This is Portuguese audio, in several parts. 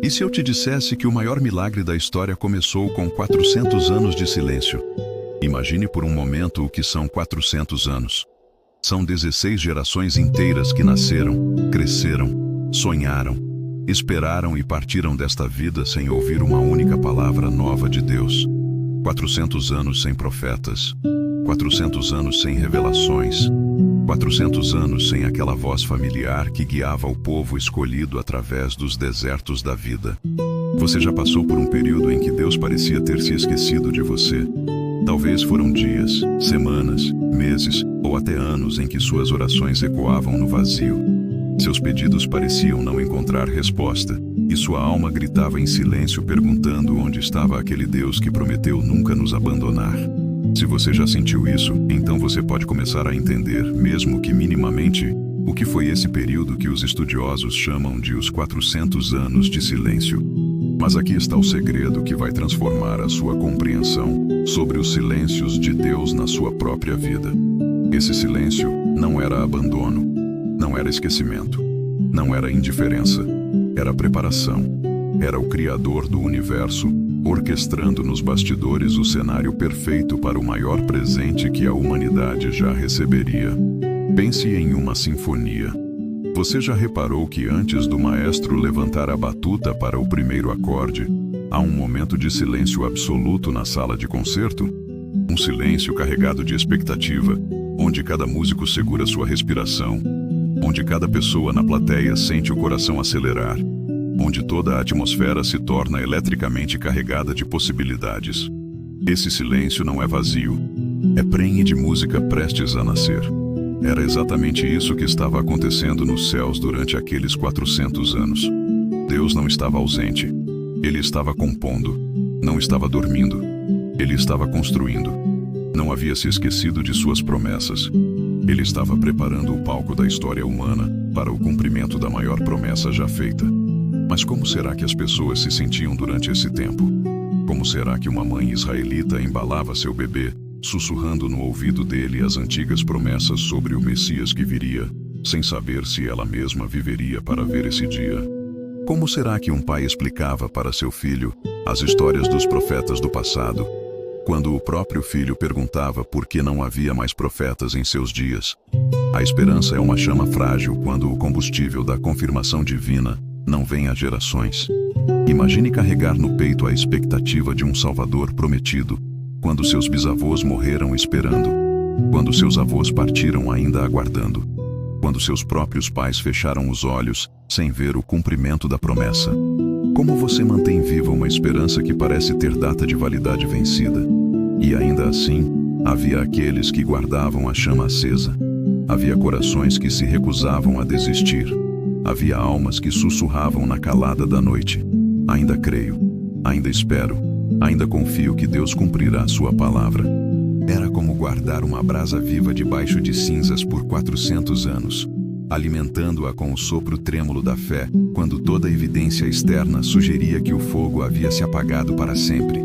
E se eu te dissesse que o maior milagre da história começou com 400 anos de silêncio? Imagine por um momento o que são 400 anos. São 16 gerações inteiras que nasceram, cresceram, sonharam, esperaram e partiram desta vida sem ouvir uma única palavra nova de Deus. 400 anos sem profetas, 400 anos sem revelações, 400 anos sem aquela voz familiar que guiava o povo escolhido através dos desertos da vida. Você já passou por um período em que Deus parecia ter se esquecido de você? Talvez foram dias, semanas, meses ou até anos em que suas orações ecoavam no vazio. Seus pedidos pareciam não encontrar resposta, e sua alma gritava em silêncio perguntando onde estava aquele Deus que prometeu nunca nos abandonar. Se você já sentiu isso, então você pode começar a entender, mesmo que minimamente, o que foi esse período que os estudiosos chamam de os 400 anos de silêncio. Mas aqui está o segredo que vai transformar a sua compreensão sobre os silêncios de Deus na sua própria vida. Esse silêncio não era abandono, não era esquecimento, não era indiferença, era preparação. Era o Criador do universo, orquestrando nos bastidores o cenário perfeito para o maior presente que a humanidade já receberia. Pense em uma sinfonia. Você já reparou que antes do maestro levantar a batuta para o primeiro acorde, há um momento de silêncio absoluto na sala de concerto? Um silêncio carregado de expectativa, onde cada músico segura sua respiração, onde cada pessoa na plateia sente o coração acelerar, onde toda a atmosfera se torna eletricamente carregada de possibilidades. Esse silêncio não é vazio, é prenhe de música prestes a nascer. Era exatamente isso que estava acontecendo nos céus durante aqueles 400 anos. Deus não estava ausente. Ele estava compondo. Não estava dormindo. Ele estava construindo. Não havia se esquecido de suas promessas. Ele estava preparando o palco da história humana para o cumprimento da maior promessa já feita. Mas como será que as pessoas se sentiam durante esse tempo? Como será que uma mãe israelita embalava seu bebê, sussurrando no ouvido dele as antigas promessas sobre o Messias que viria, sem saber se ela mesma viveria para ver esse dia? Como será que um pai explicava para seu filho as histórias dos profetas do passado, quando o próprio filho perguntava por que não havia mais profetas em seus dias? A esperança é uma chama frágil quando o combustível da confirmação divina não vem a gerações. Imagine carregar no peito a expectativa de um Salvador prometido, quando seus bisavôs morreram esperando, quando seus avós partiram ainda aguardando, quando seus próprios pais fecharam os olhos sem ver o cumprimento da promessa. Como você mantém viva uma esperança que parece ter data de validade vencida? E ainda assim, havia aqueles que guardavam a chama acesa. Havia corações que se recusavam a desistir. Havia almas que sussurravam na calada da noite: ainda creio, ainda espero, ainda confio que Deus cumprirá sua palavra. Era como guardar uma brasa viva debaixo de cinzas por 400 anos, alimentando-a com o sopro trêmulo da fé, quando toda a evidência externa sugeria que o fogo havia se apagado para sempre.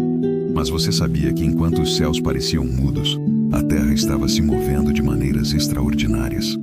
Mas você sabia que enquanto os céus pareciam mudos, a terra estava se movendo de maneiras extraordinárias.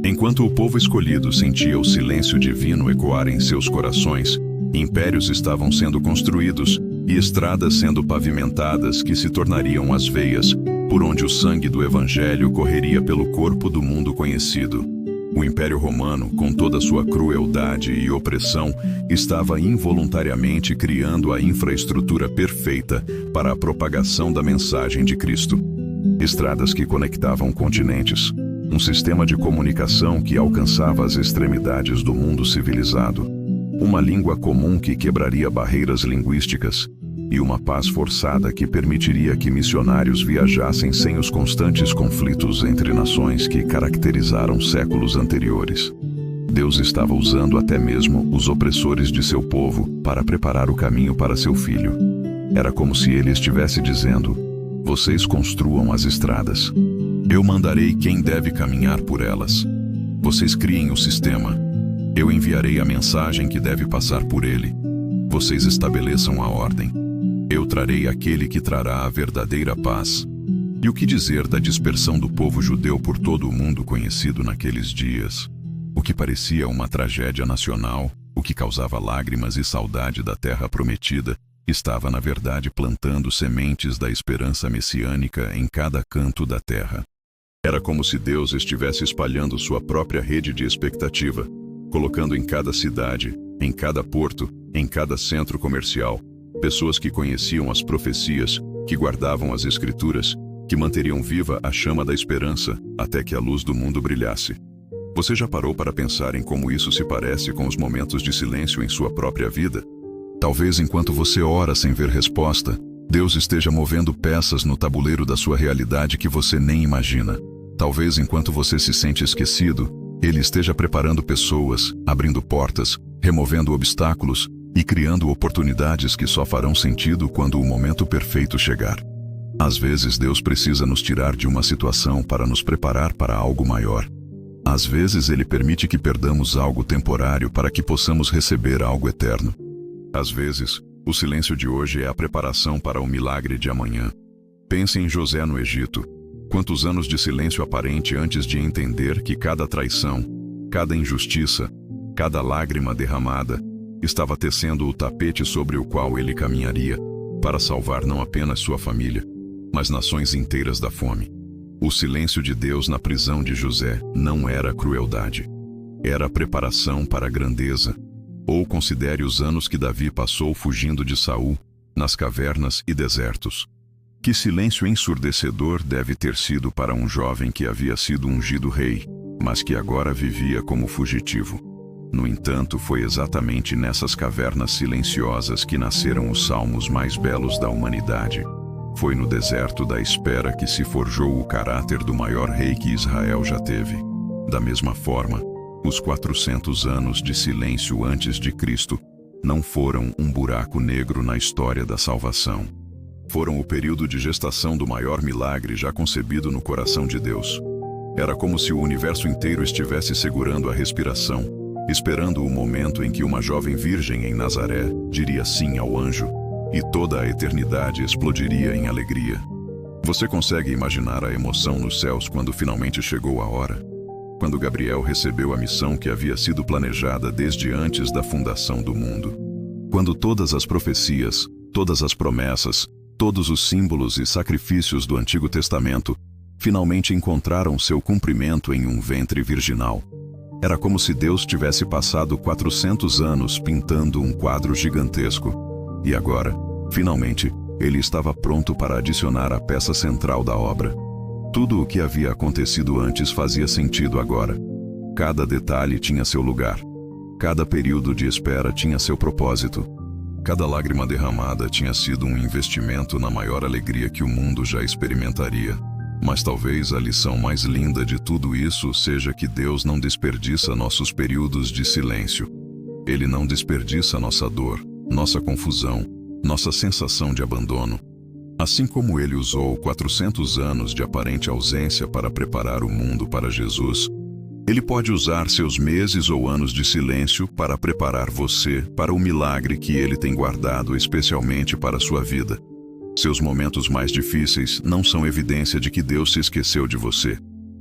Enquanto o povo escolhido sentia o silêncio divino ecoar em seus corações, impérios estavam sendo construídos e estradas sendo pavimentadas que se tornariam as veias por onde o sangue do Evangelho correria pelo corpo do mundo conhecido. O Império Romano, com toda sua crueldade e opressão, estava involuntariamente criando a infraestrutura perfeita para a propagação da mensagem de Cristo. Estradas que conectavam continentes, um sistema de comunicação que alcançava as extremidades do mundo civilizado, uma língua comum que quebraria barreiras linguísticas e uma paz forçada que permitiria que missionários viajassem sem os constantes conflitos entre nações que caracterizaram séculos anteriores. Deus estava usando até mesmo os opressores de seu povo para preparar o caminho para seu filho. Era como se ele estivesse dizendo: vocês construam as estradas. Eu mandarei quem deve caminhar por elas. Vocês criem o sistema. Eu enviarei a mensagem que deve passar por ele. Vocês estabeleçam a ordem. Eu trarei aquele que trará a verdadeira paz. E o que dizer da dispersão do povo judeu por todo o mundo conhecido naqueles dias? O que parecia uma tragédia nacional O que causava lágrimas e saudade da terra prometida estava, na verdade, plantando sementes da esperança messiânica em cada canto da terra. Era como se Deus estivesse espalhando sua própria rede de expectativa, colocando em cada cidade, em cada porto, em cada centro comercial, pessoas que conheciam as profecias, que guardavam as escrituras, que manteriam viva a chama da esperança até que a luz do mundo brilhasse. Você já parou para pensar em como isso se parece com os momentos de silêncio em sua própria vida? Talvez enquanto você ora sem ver resposta, Deus esteja movendo peças no tabuleiro da sua realidade que você nem imagina. Talvez enquanto você se sente esquecido, Ele esteja preparando pessoas, abrindo portas, removendo obstáculos e criando oportunidades que só farão sentido quando o momento perfeito chegar. Às vezes Deus precisa nos tirar de uma situação para nos preparar para algo maior. Às vezes Ele permite que perdamos algo temporário para que possamos receber algo eterno. Às vezes, o silêncio de hoje é a preparação para o milagre de amanhã. Pense em José no Egito. Quantos anos de silêncio aparente antes de entender que cada traição, cada injustiça, cada lágrima derramada, estava tecendo o tapete sobre o qual ele caminharia, para salvar não apenas sua família, mas nações inteiras da fome. O silêncio de Deus na prisão de José não era crueldade. Era preparação para a grandeza. Ou considere os anos que Davi passou fugindo de Saul, nas cavernas e desertos. Que silêncio ensurdecedor deve ter sido para um jovem que havia sido ungido rei, mas que agora vivia como fugitivo. No entanto, foi exatamente nessas cavernas silenciosas que nasceram os salmos mais belos da humanidade. Foi no deserto da espera que se forjou o caráter do maior rei que Israel já teve. Da mesma forma, os 400 anos de silêncio antes de Cristo não foram um buraco negro na história da salvação. Foram o período de gestação do maior milagre já concebido no coração de Deus. Era como se o universo inteiro estivesse segurando a respiração, esperando o momento em que uma jovem virgem em Nazaré diria sim ao anjo, e toda a eternidade explodiria em alegria. Você consegue imaginar a emoção nos céus quando finalmente chegou a hora? Quando Gabriel recebeu a missão que havia sido planejada desde antes da fundação do mundo. Quando todas as profecias, todas as promessas, todos os símbolos e sacrifícios do Antigo Testamento finalmente encontraram seu cumprimento em um ventre virginal. Era como se Deus tivesse passado 400 anos pintando um quadro gigantesco. E agora, finalmente, ele estava pronto para adicionar a peça central da obra. Tudo o que havia acontecido antes fazia sentido agora. Cada detalhe tinha seu lugar. Cada período de espera tinha seu propósito. Cada lágrima derramada tinha sido um investimento na maior alegria que o mundo já experimentaria. Mas talvez a lição mais linda de tudo isso seja que Deus não desperdiça nossos períodos de silêncio. Ele não desperdiça nossa dor, nossa confusão, nossa sensação de abandono. Assim como Ele usou 400 anos de aparente ausência para preparar o mundo para Jesus, Ele pode usar seus meses ou anos de silêncio para preparar você para o milagre que Ele tem guardado especialmente para a sua vida. Seus momentos mais difíceis não são evidência de que Deus se esqueceu de você.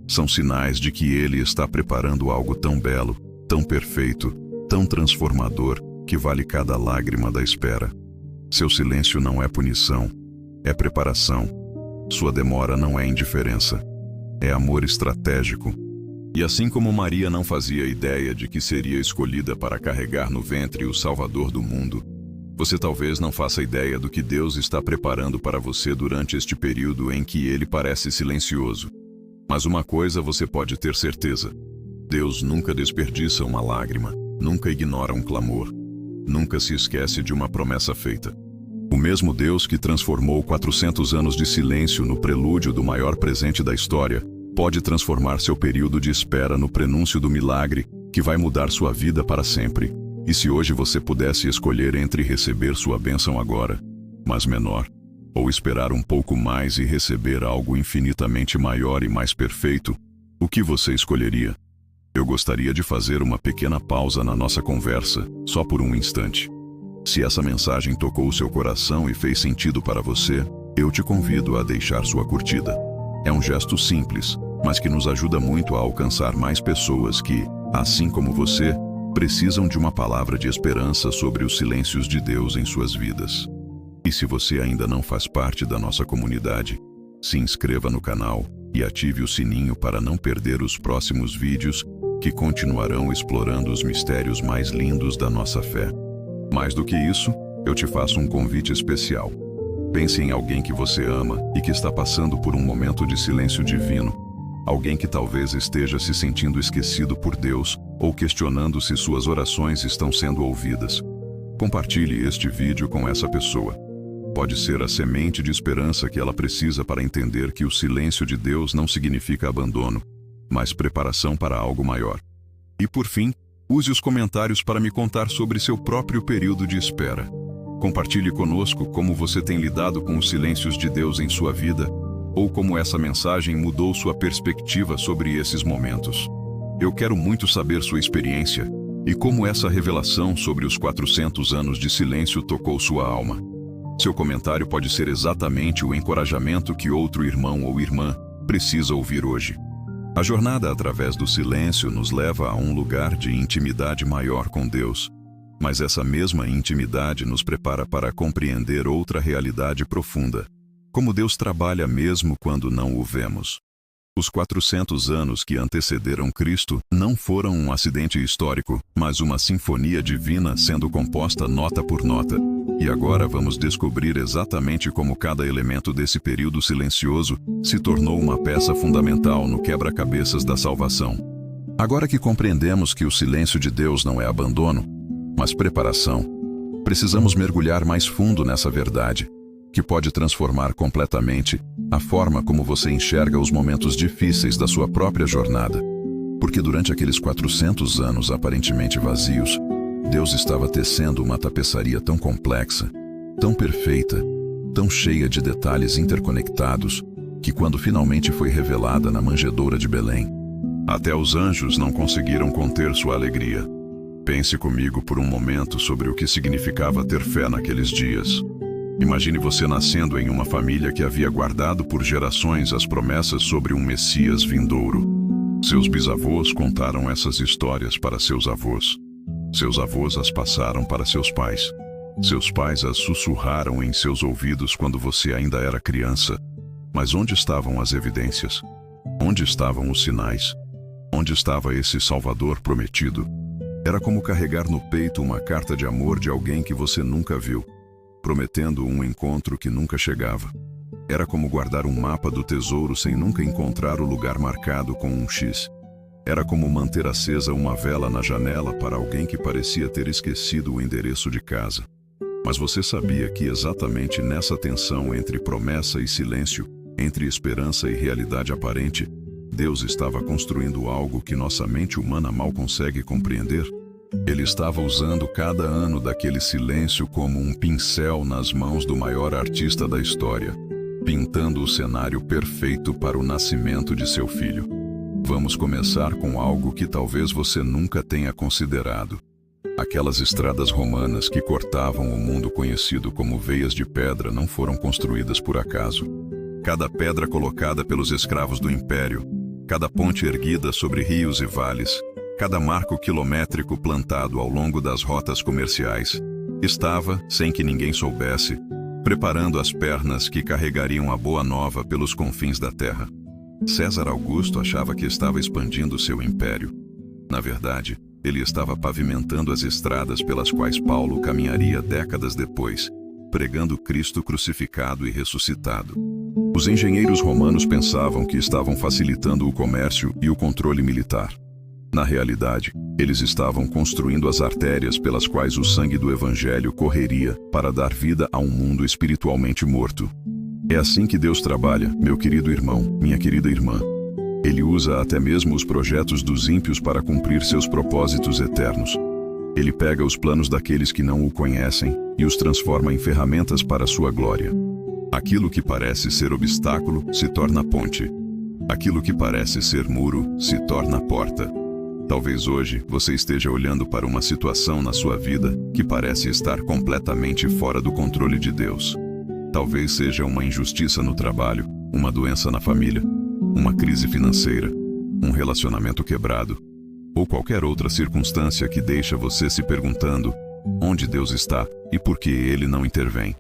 São sinais de que Ele está preparando algo tão belo, tão perfeito, tão transformador, que vale cada lágrima da espera. Seu silêncio não é punição, é preparação. Sua demora não é indiferença, é amor estratégico. E assim como Maria não fazia ideia de que seria escolhida para carregar no ventre o Salvador do mundo, você talvez não faça ideia do que Deus está preparando para você durante este período em que Ele parece silencioso. Mas uma coisa você pode ter certeza: Deus nunca desperdiça uma lágrima, nunca ignora um clamor, nunca se esquece de uma promessa feita. O mesmo Deus que transformou 400 anos de silêncio no prelúdio do maior presente da história, pode transformar seu período de espera no prenúncio do milagre que vai mudar sua vida para sempre. E se hoje você pudesse escolher entre receber sua bênção agora, mas menor, ou esperar um pouco mais e receber algo infinitamente maior e mais perfeito, o que você escolheria? Eu gostaria de fazer uma pequena pausa na nossa conversa, só por um instante. Se essa mensagem tocou seu coração e fez sentido para você, eu te convido a deixar sua curtida. É um gesto simples, mas que nos ajuda muito a alcançar mais pessoas que, assim como você, precisam de uma palavra de esperança sobre os silêncios de Deus em suas vidas. E se você ainda não faz parte da nossa comunidade, se inscreva no canal e ative o sininho para não perder os próximos vídeos que continuarão explorando os mistérios mais lindos da nossa fé. Mais do que isso, eu te faço um convite especial. Pense em alguém que você ama e que está passando por um momento de silêncio divino. Alguém que talvez esteja se sentindo esquecido por Deus ou questionando se suas orações estão sendo ouvidas. Compartilhe este vídeo com essa pessoa. Pode ser a semente de esperança que ela precisa para entender que o silêncio de Deus não significa abandono, mas preparação para algo maior. E por fim, use os comentários para me contar sobre seu próprio período de espera. Compartilhe conosco como você tem lidado com os silêncios de Deus em sua vida, ou como essa mensagem mudou sua perspectiva sobre esses momentos. Eu quero muito saber sua experiência e como essa revelação sobre os 400 anos de silêncio tocou sua alma. Seu comentário pode ser exatamente o encorajamento que outro irmão ou irmã precisa ouvir hoje. A jornada através do silêncio nos leva a um lugar de intimidade maior com Deus, mas essa mesma intimidade nos prepara para compreender outra realidade profunda: como Deus trabalha mesmo quando não o vemos. Os 400 anos que antecederam Cristo não foram um acidente histórico, mas uma sinfonia divina sendo composta nota por nota. E agora vamos descobrir exatamente como cada elemento desse período silencioso se tornou uma peça fundamental no quebra-cabeças da salvação. Agora que compreendemos que o silêncio de Deus não é abandono, mas preparação, precisamos mergulhar mais fundo nessa verdade, que pode transformar completamente a forma como você enxerga os momentos difíceis da sua própria jornada. Porque durante aqueles 400 anos aparentemente vazios, Deus estava tecendo uma tapeçaria tão complexa, tão perfeita, tão cheia de detalhes interconectados, que quando finalmente foi revelada na manjedoura de Belém, até os anjos não conseguiram conter sua alegria. Pense comigo por um momento sobre o que significava ter fé naqueles dias. Imagine você nascendo em uma família que havia guardado por gerações as promessas sobre um Messias vindouro. Seus bisavôs contaram essas histórias para seus avós. Seus avós as passaram para seus pais. Seus pais as sussurraram em seus ouvidos quando você ainda era criança. Mas onde estavam as evidências? Onde estavam os sinais? Onde estava esse Salvador prometido? Era como carregar no peito uma carta de amor de alguém que você nunca viu, prometendo um encontro que nunca chegava. Era como guardar um mapa do tesouro sem nunca encontrar o lugar marcado com um X. Era como manter acesa uma vela na janela para alguém que parecia ter esquecido o endereço de casa. Mas você sabia que exatamente nessa tensão entre promessa e silêncio, entre esperança e realidade aparente, Deus estava construindo algo que nossa mente humana mal consegue compreender? Ele estava usando cada ano daquele silêncio como um pincel nas mãos do maior artista da história, pintando o cenário perfeito para o nascimento de seu filho. Vamos começar com algo que talvez você nunca tenha considerado. Aquelas estradas romanas que cortavam o mundo conhecido como veias de pedra não foram construídas por acaso. Cada pedra colocada pelos escravos do Império, cada ponte erguida sobre rios e vales, cada marco quilométrico plantado ao longo das rotas comerciais, estava, sem que ninguém soubesse, preparando as pernas que carregariam a boa nova pelos confins da terra. César Augusto achava que estava expandindo seu império. Na verdade, ele estava pavimentando as estradas pelas quais Paulo caminharia décadas depois, pregando Cristo crucificado e ressuscitado. Os engenheiros romanos pensavam que estavam facilitando o comércio e o controle militar. Na realidade, eles estavam construindo as artérias pelas quais o sangue do Evangelho correria para dar vida a um mundo espiritualmente morto. É assim que Deus trabalha, meu querido irmão, minha querida irmã. Ele usa até mesmo os projetos dos ímpios para cumprir seus propósitos eternos. Ele pega os planos daqueles que não o conhecem e os transforma em ferramentas para a sua glória. Aquilo que parece ser obstáculo se torna ponte. Aquilo que parece ser muro se torna porta. Talvez hoje você esteja olhando para uma situação na sua vida que parece estar completamente fora do controle de Deus. Talvez seja uma injustiça no trabalho, uma doença na família, uma crise financeira, um relacionamento quebrado. ou qualquer outra circunstância que deixa você se perguntando onde Deus está e por que Ele não intervém.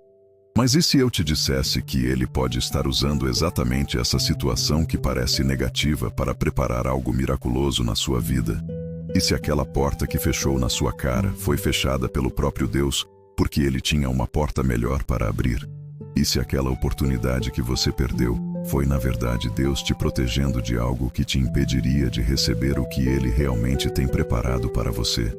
Mas e se eu te dissesse que Ele pode estar usando exatamente essa situação que parece negativa para preparar algo miraculoso na sua vida? E se aquela porta que fechou na sua cara foi fechada pelo próprio Deus, porque Ele tinha uma porta melhor para abrir? E se aquela oportunidade que você perdeu foi na verdade Deus te protegendo de algo que te impediria de receber o que Ele realmente tem preparado para você?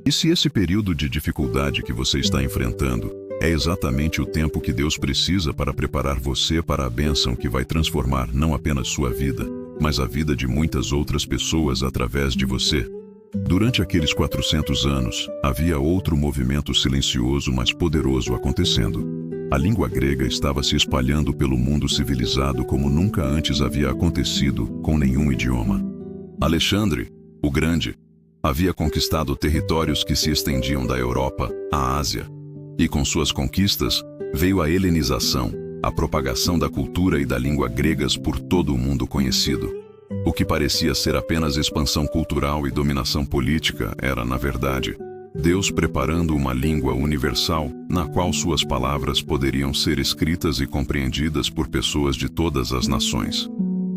E se esse período de dificuldade que você está enfrentando é exatamente o tempo que Deus precisa para preparar você para a bênção que vai transformar não apenas sua vida, mas a vida de muitas outras pessoas através de você? Durante aqueles 400 anos, havia outro movimento silencioso mas poderoso acontecendo. A língua grega estava se espalhando pelo mundo civilizado como nunca antes havia acontecido com nenhum idioma. Alexandre, o Grande, havia conquistado territórios que se estendiam da Europa à Ásia. E com suas conquistas, veio a helenização, a propagação da cultura e da língua gregas por todo o mundo conhecido. O que parecia ser apenas expansão cultural e dominação política era, na verdade, Deus preparando uma língua universal na qual suas palavras poderiam ser escritas e compreendidas por pessoas de todas as nações.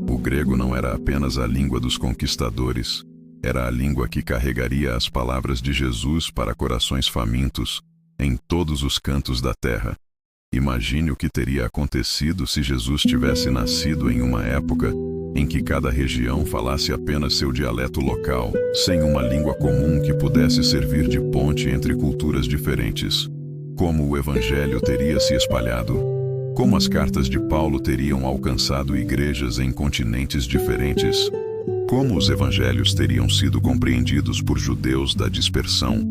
O grego não era apenas a língua dos conquistadores, era a língua que carregaria as palavras de Jesus para corações famintos em todos os cantos da terra. Imagine o que teria acontecido se Jesus tivesse nascido em uma época em que cada região falasse apenas seu dialeto local, sem uma língua comum que pudesse servir de ponte entre culturas diferentes. Como o Evangelho teria se espalhado? Como as cartas de Paulo teriam alcançado igrejas em continentes diferentes? Como os evangelhos teriam sido compreendidos por judeus da dispersão,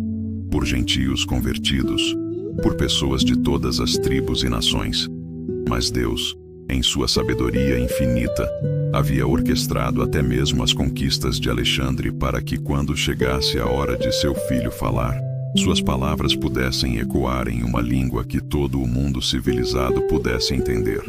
por gentios convertidos, por pessoas de todas as tribos e nações? Mas Deus, em sua sabedoria infinita, havia orquestrado até mesmo as conquistas de Alexandre para que, quando chegasse a hora de seu filho falar, suas palavras pudessem ecoar em uma língua que todo o mundo civilizado pudesse entender.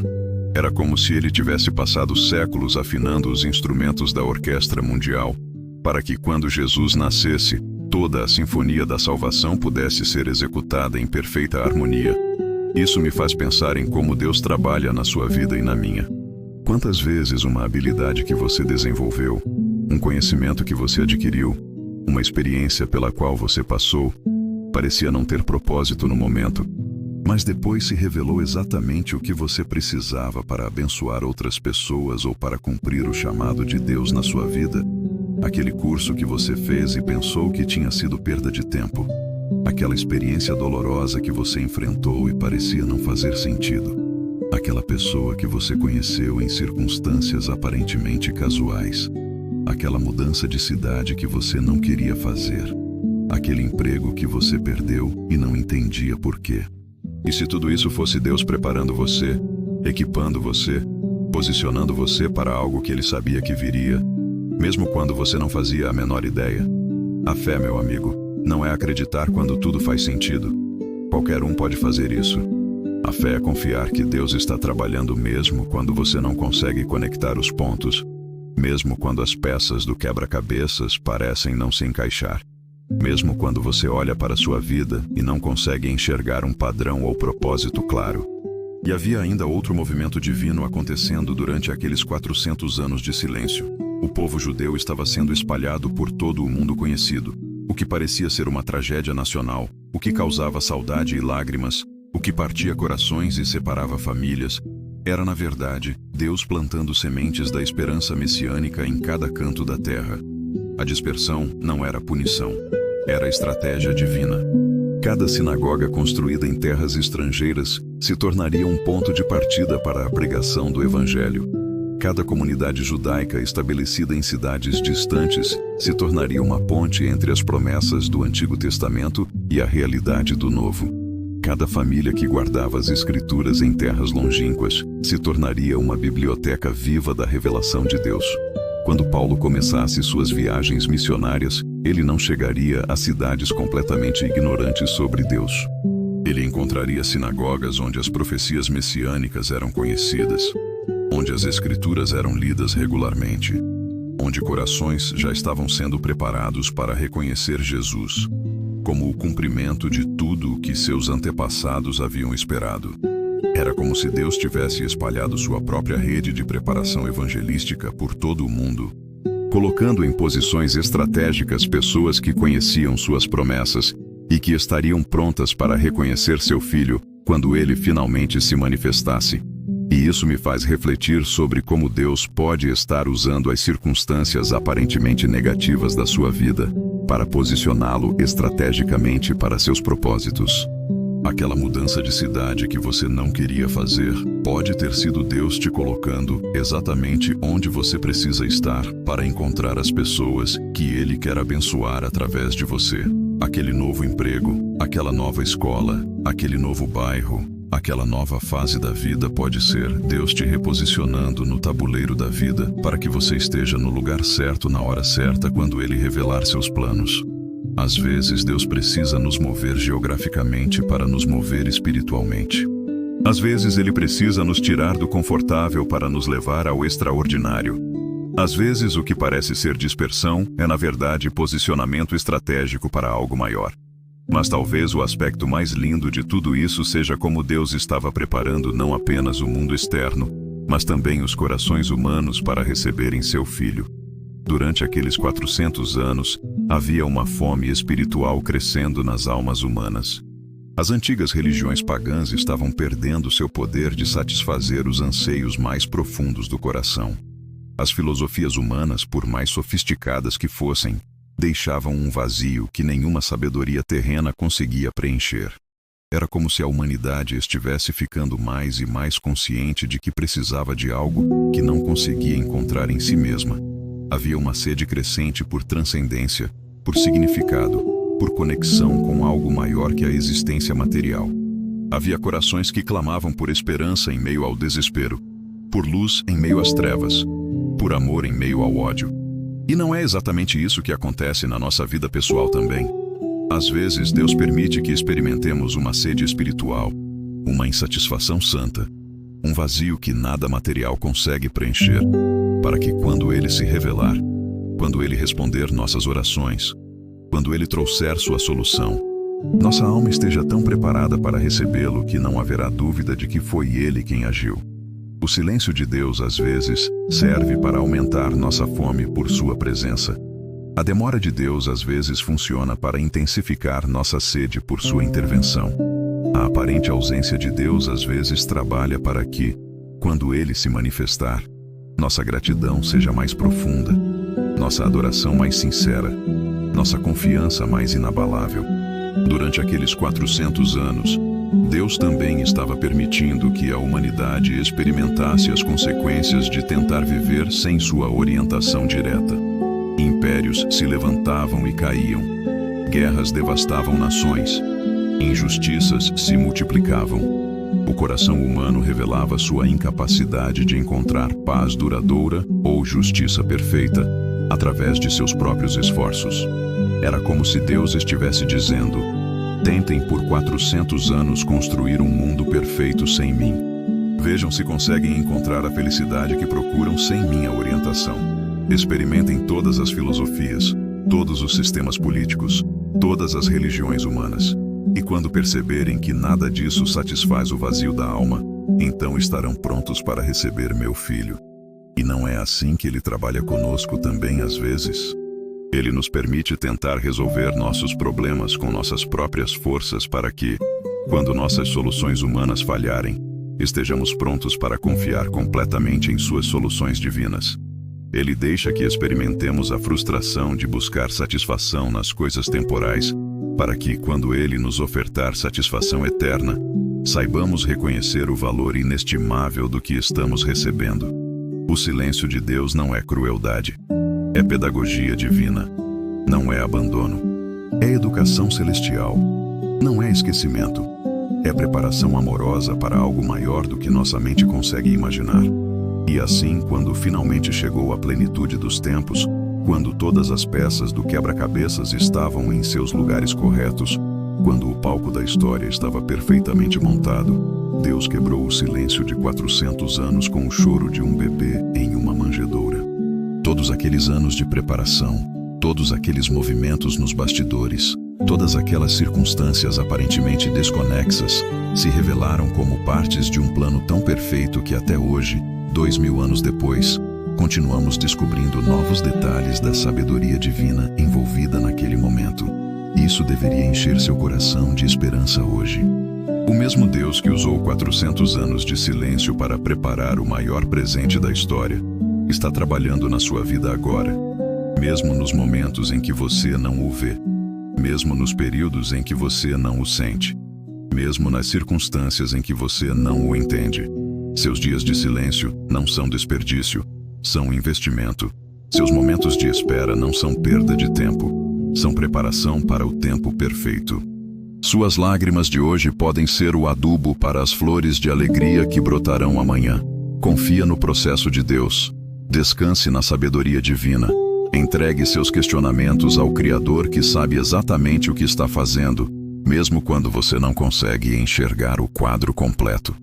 Era como se ele tivesse passado séculos afinando os instrumentos da orquestra mundial, para que quando Jesus nascesse, toda a sinfonia da salvação pudesse ser executada em perfeita harmonia. Isso me faz pensar em como Deus trabalha na sua vida e na minha. Quantas vezes uma habilidade que você desenvolveu, um conhecimento que você adquiriu, uma experiência pela qual você passou, parecia não ter propósito no momento, mas depois se revelou exatamente o que você precisava para abençoar outras pessoas ou para cumprir o chamado de Deus na sua vida? Aquele curso que você fez e pensou que tinha sido perda de tempo. Aquela experiência dolorosa que você enfrentou e parecia não fazer sentido. Aquela pessoa que você conheceu em circunstâncias aparentemente casuais. Aquela mudança de cidade que você não queria fazer. Aquele emprego que você perdeu e não entendia por quê. E se tudo isso fosse Deus preparando você, equipando você, posicionando você para algo que Ele sabia que viria, mesmo quando você não fazia a menor ideia? A fé, meu amigo, não é acreditar quando tudo faz sentido. Qualquer um pode fazer isso. A fé é confiar que Deus está trabalhando mesmo quando você não consegue conectar os pontos, mesmo quando as peças do quebra-cabeças parecem não se encaixar. Mesmo quando você olha para sua vida e não consegue enxergar um padrão ou propósito claro. E havia ainda outro movimento divino acontecendo durante aqueles 400 anos de silêncio. O povo judeu estava sendo espalhado por todo o mundo conhecido. O que parecia ser uma tragédia nacional, o que causava saudade e lágrimas, o que partia corações e separava famílias, era na verdade Deus plantando sementes da esperança messiânica em cada canto da terra. A dispersão não era punição, era estratégia divina. Cada sinagoga construída em terras estrangeiras se tornaria um ponto de partida para a pregação do Evangelho. Cada comunidade judaica estabelecida em cidades distantes se tornaria uma ponte entre as promessas do Antigo Testamento e a realidade do Novo. Cada família que guardava as Escrituras em terras longínquas se tornaria uma biblioteca viva da revelação de Deus. Quando Paulo começasse suas viagens missionárias, ele não chegaria a cidades completamente ignorantes sobre Deus. Ele encontraria sinagogas onde as profecias messiânicas eram conhecidas, onde as Escrituras eram lidas regularmente. onde corações já estavam sendo preparados para reconhecer Jesus como o cumprimento de tudo o que seus antepassados haviam esperado. Era como se Deus tivesse espalhado sua própria rede de preparação evangelística por todo o mundo, colocando em posições estratégicas pessoas que conheciam suas promessas e que estariam prontas para reconhecer seu filho quando ele finalmente se manifestasse. E isso me faz refletir sobre como Deus pode estar usando as circunstâncias aparentemente negativas da sua vida para posicioná-lo estrategicamente para seus propósitos. Aquela mudança de cidade que você não queria fazer pode ter sido Deus te colocando exatamente onde você precisa estar para encontrar as pessoas que Ele quer abençoar através de você. Aquele novo emprego, aquela nova escola, aquele novo bairro, aquela nova fase da vida pode ser Deus te reposicionando no tabuleiro da vida para que você esteja no lugar certo na hora certa quando Ele revelar seus planos. Às vezes Deus precisa nos mover geograficamente para nos mover espiritualmente. Às vezes Ele precisa nos tirar do confortável para nos levar ao extraordinário. Às vezes o que parece ser dispersão é na verdade posicionamento estratégico para algo maior. Mas talvez o aspecto mais lindo de tudo isso seja como Deus estava preparando não apenas o mundo externo, mas também os corações humanos para receberem seu filho. Durante aqueles 400 anos, havia uma fome espiritual crescendo nas almas humanas. As antigas religiões pagãs estavam perdendo seu poder de satisfazer os anseios mais profundos do coração. As filosofias humanas, por mais sofisticadas que fossem, deixavam um vazio que nenhuma sabedoria terrena conseguia preencher. Era como se a humanidade estivesse ficando mais e mais consciente de que precisava de algo que não conseguia encontrar em si mesma. Havia uma sede crescente por transcendência, por significado, por conexão com algo maior que a existência material. Havia corações que clamavam por esperança em meio ao desespero, por luz em meio às trevas, por amor em meio ao ódio. E não é exatamente isso que acontece na nossa vida pessoal também. Às vezes, Deus permite que experimentemos uma sede espiritual, uma insatisfação santa, um vazio que nada material consegue preencher, para que quando Ele se revelar, quando Ele responder nossas orações, quando Ele trouxer sua solução, nossa alma esteja tão preparada para recebê-lo que não haverá dúvida de que foi Ele quem agiu. O silêncio de Deus, às vezes, serve para aumentar nossa fome por sua presença. A demora de Deus, às vezes, funciona para intensificar nossa sede por sua intervenção. A aparente ausência de Deus, às vezes, trabalha para que, quando Ele se manifestar, nossa gratidão seja mais profunda, nossa adoração mais sincera, nossa confiança mais inabalável. Durante aqueles 400 anos, Deus também estava permitindo que a humanidade experimentasse as consequências de tentar viver sem sua orientação direta. Impérios se levantavam e caíam. Guerras devastavam nações. Injustiças se multiplicavam. O coração humano revelava sua incapacidade de encontrar paz duradoura ou justiça perfeita através de seus próprios esforços. Era como se Deus estivesse dizendo: tentem por 400 anos construir um mundo perfeito sem mim. Vejam se conseguem encontrar a felicidade que procuram sem minha orientação. Experimentem todas as filosofias, todos os sistemas políticos, todas as religiões humanas. E quando perceberem que nada disso satisfaz o vazio da alma, então estarão prontos para receber meu filho. E não é assim que Ele trabalha conosco também às vezes? Ele nos permite tentar resolver nossos problemas com nossas próprias forças para que, quando nossas soluções humanas falharem, estejamos prontos para confiar completamente em suas soluções divinas. Ele deixa que experimentemos a frustração de buscar satisfação nas coisas temporais, para que, quando Ele nos ofertar satisfação eterna, saibamos reconhecer o valor inestimável do que estamos recebendo. O silêncio de Deus não é crueldade. É pedagogia divina. Não é abandono. É educação celestial. Não é esquecimento. É preparação amorosa para algo maior do que nossa mente consegue imaginar. E assim, quando finalmente chegou a plenitude dos tempos, quando todas as peças do quebra-cabeças estavam em seus lugares corretos, quando o palco da história estava perfeitamente montado, Deus quebrou o silêncio de 400 anos com o choro de um bebê em uma manjedoura. Todo Todos aqueles anos de preparação, todos aqueles movimentos nos bastidores, todas aquelas circunstâncias aparentemente desconexas, se revelaram como partes de um plano tão perfeito que até hoje, 2000 anos depois, continuamos descobrindo novos detalhes da sabedoria divina envolvida naquele momento. Isso deveria encher seu coração de esperança hoje. O mesmo Deus que usou 400 anos de silêncio para preparar o maior presente da história, está trabalhando na sua vida agora, mesmo nos momentos em que você não o vê, mesmo nos períodos em que você não o sente, mesmo nas circunstâncias em que você não o entende. Seus dias de silêncio não são desperdício, são investimento. Seus momentos de espera não são perda de tempo, são preparação para o tempo perfeito. Suas lágrimas de hoje podem ser o adubo para as flores de alegria que brotarão amanhã. Confia no processo de Deus. Descanse na sabedoria divina. Entregue seus questionamentos ao Criador que sabe exatamente o que está fazendo, mesmo quando você não consegue enxergar o quadro completo.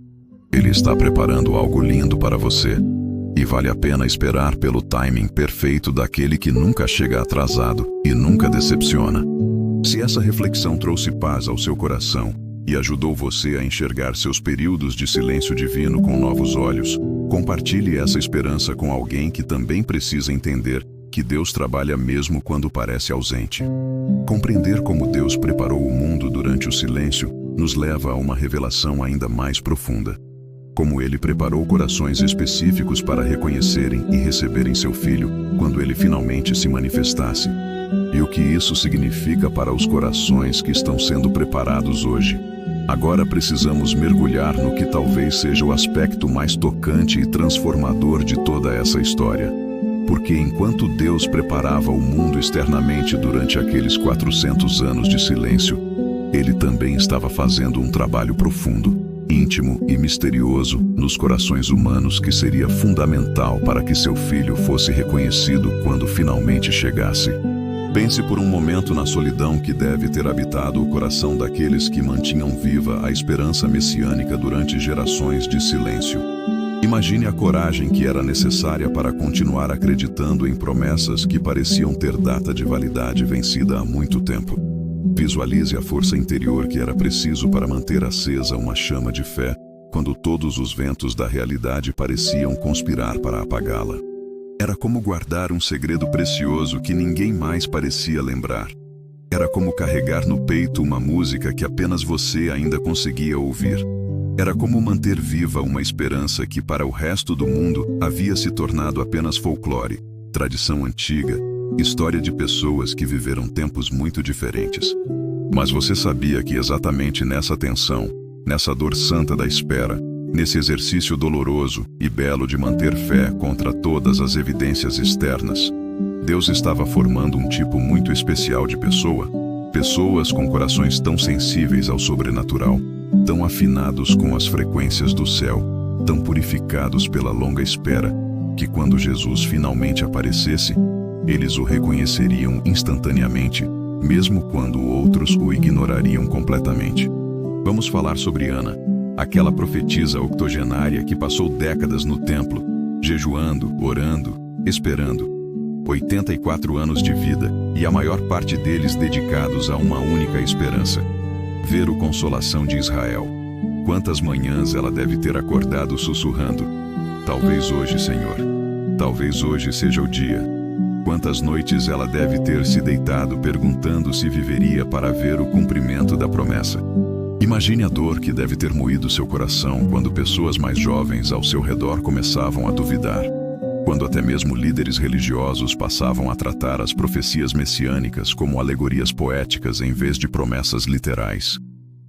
Ele está preparando algo lindo para você, e vale a pena esperar pelo timing perfeito daquele que nunca chega atrasado e nunca decepciona. Se essa reflexão trouxe paz ao seu coração e ajudou você a enxergar seus períodos de silêncio divino com novos olhos, compartilhe essa esperança com alguém que também precisa entender que Deus trabalha mesmo quando parece ausente. Compreender como Deus preparou o mundo durante o silêncio nos leva a uma revelação ainda mais profunda. Como Ele preparou corações específicos para reconhecerem e receberem seu Filho quando Ele finalmente se manifestasse. E o que isso significa para os corações que estão sendo preparados hoje. Agora precisamos mergulhar no que talvez seja o aspecto mais tocante e transformador de toda essa história. Porque enquanto Deus preparava o mundo externamente durante aqueles 400 anos de silêncio, Ele também estava fazendo um trabalho profundo, íntimo e misterioso nos corações humanos que seria fundamental para que seu Filho fosse reconhecido quando finalmente chegasse. Pense por um momento na solidão que deve ter habitado o coração daqueles que mantinham viva a esperança messiânica durante gerações de silêncio. Imagine a coragem que era necessária para continuar acreditando em promessas que pareciam ter data de validade vencida há muito tempo. Visualize a força interior que era preciso para manter acesa uma chama de fé, quando todos os ventos da realidade pareciam conspirar para apagá-la. Era como guardar um segredo precioso que ninguém mais parecia lembrar. Era como carregar no peito uma música que apenas você ainda conseguia ouvir. Era como manter viva uma esperança que para o resto do mundo havia se tornado apenas folclore, tradição antiga, história de pessoas que viveram tempos muito diferentes. Mas você sabia que exatamente nessa tensão, nessa dor santa da espera, nesse exercício doloroso e belo de manter fé contra todas as evidências externas, Deus estava formando um tipo muito especial de pessoa, pessoas com corações tão sensíveis ao sobrenatural, tão afinados com as frequências do céu, tão purificados pela longa espera, que quando Jesus finalmente aparecesse, eles o reconheceriam instantaneamente, mesmo quando outros o ignorariam completamente. Vamos falar sobre Ana, aquela profetisa octogenária que passou décadas no templo, jejuando, orando, esperando. 84 anos de vida, e a maior parte deles dedicados a uma única esperança: ver o consolação de Israel. Quantas manhãs ela deve ter acordado sussurrando: talvez hoje, Senhor, talvez hoje seja o dia. Quantas noites ela deve ter se deitado perguntando se viveria para ver o cumprimento da promessa. Imagine a dor que deve ter moído seu coração quando pessoas mais jovens ao seu redor começavam a duvidar. Quando até mesmo líderes religiosos passavam a tratar as profecias messiânicas como alegorias poéticas em vez de promessas literais.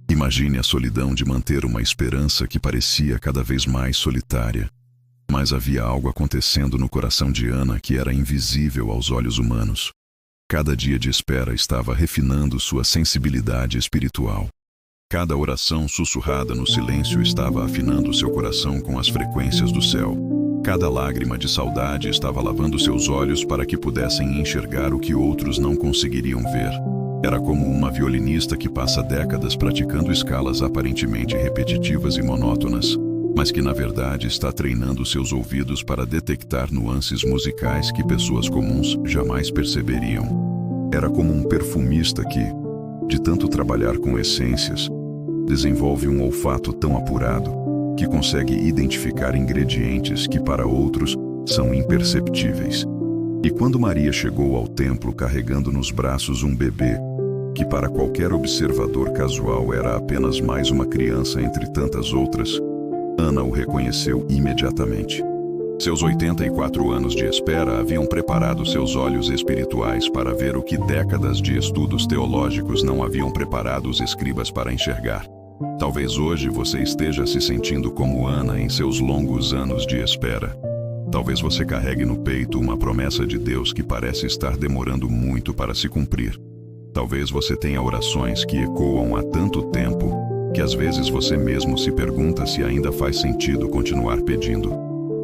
Imagine a solidão de manter uma esperança que parecia cada vez mais solitária. Mas havia algo acontecendo no coração de Ana que era invisível aos olhos humanos. Cada dia de espera estava refinando sua sensibilidade espiritual. Cada oração sussurrada no silêncio estava afinando seu coração com as frequências do céu. Cada lágrima de saudade estava lavando seus olhos para que pudessem enxergar o que outros não conseguiriam ver. Era como uma violinista que passa décadas praticando escalas aparentemente repetitivas e monótonas, mas que na verdade está treinando seus ouvidos para detectar nuances musicais que pessoas comuns jamais perceberiam. Era como um perfumista que, de tanto trabalhar com essências, desenvolve um olfato tão apurado que consegue identificar ingredientes que para outros são imperceptíveis. E quando Maria chegou ao templo carregando nos braços um bebê, que para qualquer observador casual era apenas mais uma criança entre tantas outras, Ana o reconheceu imediatamente. Seus 84 anos de espera haviam preparado seus olhos espirituais para ver o que décadas de estudos teológicos não haviam preparado os escribas para enxergar. Talvez hoje você esteja se sentindo como Ana em seus longos anos de espera. Talvez você carregue no peito uma promessa de Deus que parece estar demorando muito para se cumprir. Talvez você tenha orações que ecoam há tanto tempo que às vezes você mesmo se pergunta se ainda faz sentido continuar pedindo.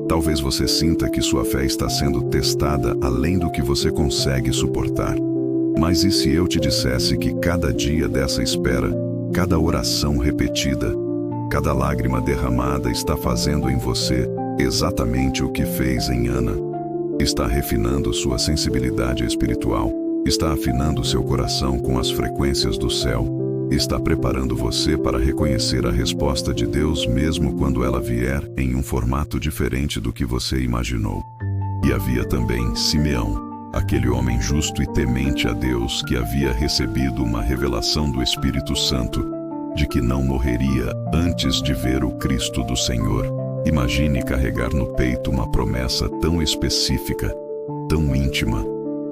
Talvez você sinta que sua fé está sendo testada além do que você consegue suportar. Mas e se eu te dissesse que cada dia dessa espera, cada oração repetida, cada lágrima derramada está fazendo em você exatamente o que fez em Ana? Está refinando sua sensibilidade espiritual, está afinando seu coração com as frequências do céu, está preparando você para reconhecer a resposta de Deus mesmo quando ela vier em um formato diferente do que você imaginou. E havia também Simeão, aquele homem justo e temente a Deus que havia recebido uma revelação do Espírito Santo de que não morreria antes de ver o Cristo do Senhor. Imagine carregar no peito uma promessa tão específica, tão íntima,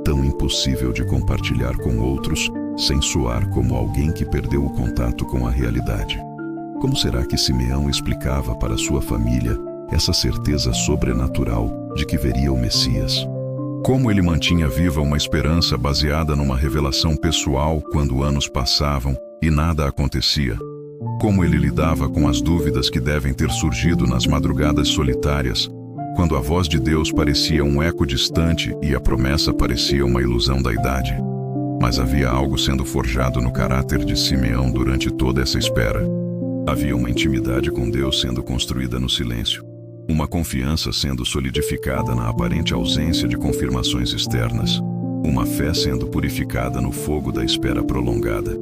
tão impossível de compartilhar com outros, sem soar como alguém que perdeu o contato com a realidade. Como será que Simeão explicava para sua família essa certeza sobrenatural de que veria o Messias? Como ele mantinha viva uma esperança baseada numa revelação pessoal quando anos passavam e nada acontecia? Como ele lidava com as dúvidas que devem ter surgido nas madrugadas solitárias, quando a voz de Deus parecia um eco distante e a promessa parecia uma ilusão da idade? Mas havia algo sendo forjado no caráter de Simeão durante toda essa espera. Havia uma intimidade com Deus sendo construída no silêncio, uma confiança sendo solidificada na aparente ausência de confirmações externas, uma fé sendo purificada no fogo da espera prolongada.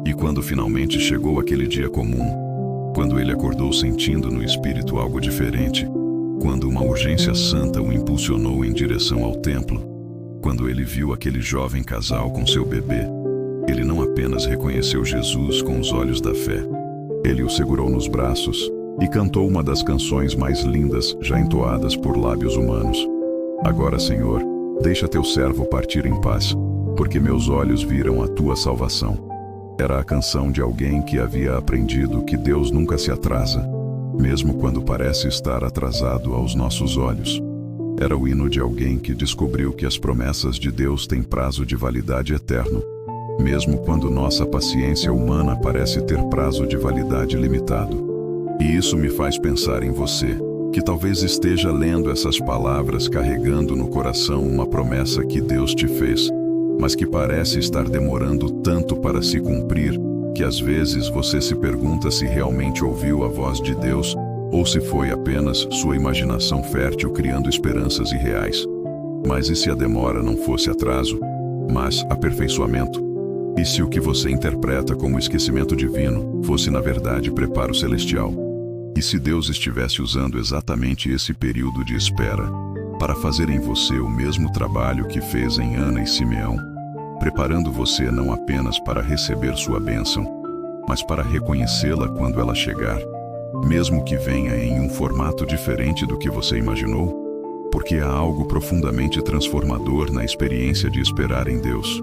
E quando finalmente chegou aquele dia comum, quando ele acordou sentindo no espírito algo diferente, quando uma urgência santa o impulsionou em direção ao templo, quando ele viu aquele jovem casal com seu bebê, ele não apenas reconheceu Jesus com os olhos da fé, ele o segurou nos braços e cantou uma das canções mais lindas já entoadas por lábios humanos. Agora, Senhor, deixa teu servo partir em paz, porque meus olhos viram a tua salvação. Era a canção de alguém que havia aprendido que Deus nunca se atrasa, mesmo quando parece estar atrasado aos nossos olhos. Era o hino de alguém que descobriu que as promessas de Deus têm prazo de validade eterno, mesmo quando nossa paciência humana parece ter prazo de validade limitado. E isso me faz pensar em você, que talvez esteja lendo essas palavras carregando no coração uma promessa que Deus te fez, mas que parece estar demorando tanto para se cumprir, que às vezes você se pergunta se realmente ouviu a voz de Deus ou se foi apenas sua imaginação fértil criando esperanças irreais. Mas e se a demora não fosse atraso, mas aperfeiçoamento? E se o que você interpreta como esquecimento divino fosse na verdade preparo celestial? E se Deus estivesse usando exatamente esse período de espera para fazer em você o mesmo trabalho que fez em Ana e Simeão, preparando você não apenas para receber sua bênção, mas para reconhecê-la quando ela chegar, mesmo que venha em um formato diferente do que você imaginou? Porque há algo profundamente transformador na experiência de esperar em Deus.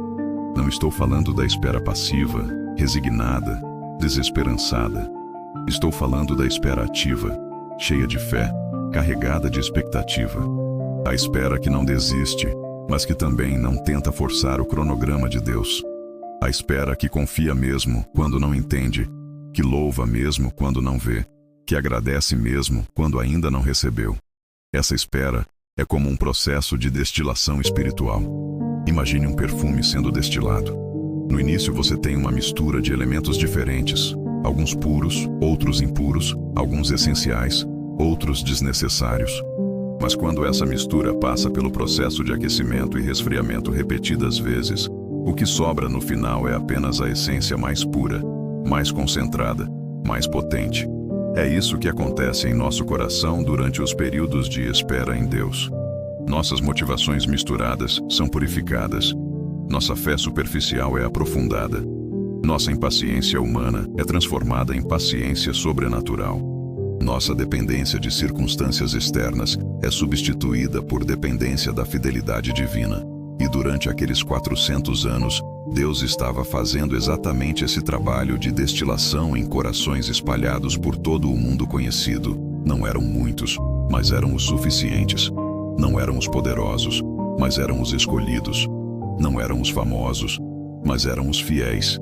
Não estou falando da espera passiva, resignada, desesperançada. Estou falando da espera ativa, cheia de fé, carregada de expectativa. A espera que não desiste, mas que também não tenta forçar o cronograma de Deus. A espera que confia mesmo quando não entende, que louva mesmo quando não vê, que agradece mesmo quando ainda não recebeu. Essa espera é como um processo de destilação espiritual. Imagine um perfume sendo destilado. No início você tem uma mistura de elementos diferentes, alguns puros, outros impuros, alguns essenciais, outros desnecessários. Mas quando essa mistura passa pelo processo de aquecimento e resfriamento repetidas vezes, o que sobra no final é apenas a essência mais pura, mais concentrada, mais potente. É isso que acontece em nosso coração durante os períodos de espera em Deus. Nossas motivações misturadas são purificadas. Nossa fé superficial é aprofundada. Nossa impaciência humana é transformada em paciência sobrenatural. Nossa dependência de circunstâncias externas é substituída por dependência da fidelidade divina. E durante aqueles 400 anos, Deus estava fazendo exatamente esse trabalho de destilação em corações espalhados por todo o mundo conhecido. Não eram muitos, mas eram os suficientes. Não eram os poderosos, mas eram os escolhidos. Não eram os famosos, mas eram os fiéis.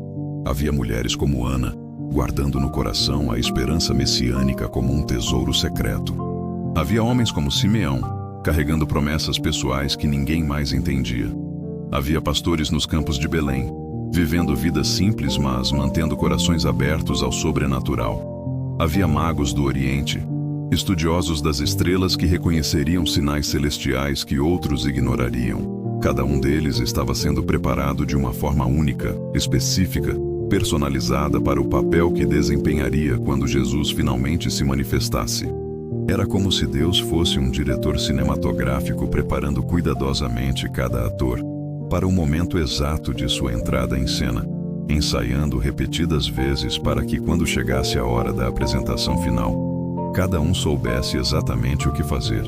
Havia mulheres como Ana, guardando no coração a esperança messiânica como um tesouro secreto. Havia homens como Simeão, carregando promessas pessoais que ninguém mais entendia. Havia pastores nos campos de Belém, vivendo vidas simples, mas mantendo corações abertos ao sobrenatural. Havia magos do Oriente, estudiosos das estrelas que reconheceriam sinais celestiais que outros ignorariam. Cada um deles estava sendo preparado de uma forma única, específica, personalizada para o papel que desempenharia quando Jesus finalmente se manifestasse. Era como se Deus fosse um diretor cinematográfico preparando cuidadosamente cada ator para o momento exato de sua entrada em cena, ensaiando repetidas vezes para que, quando chegasse a hora da apresentação final, cada um soubesse exatamente o que fazer.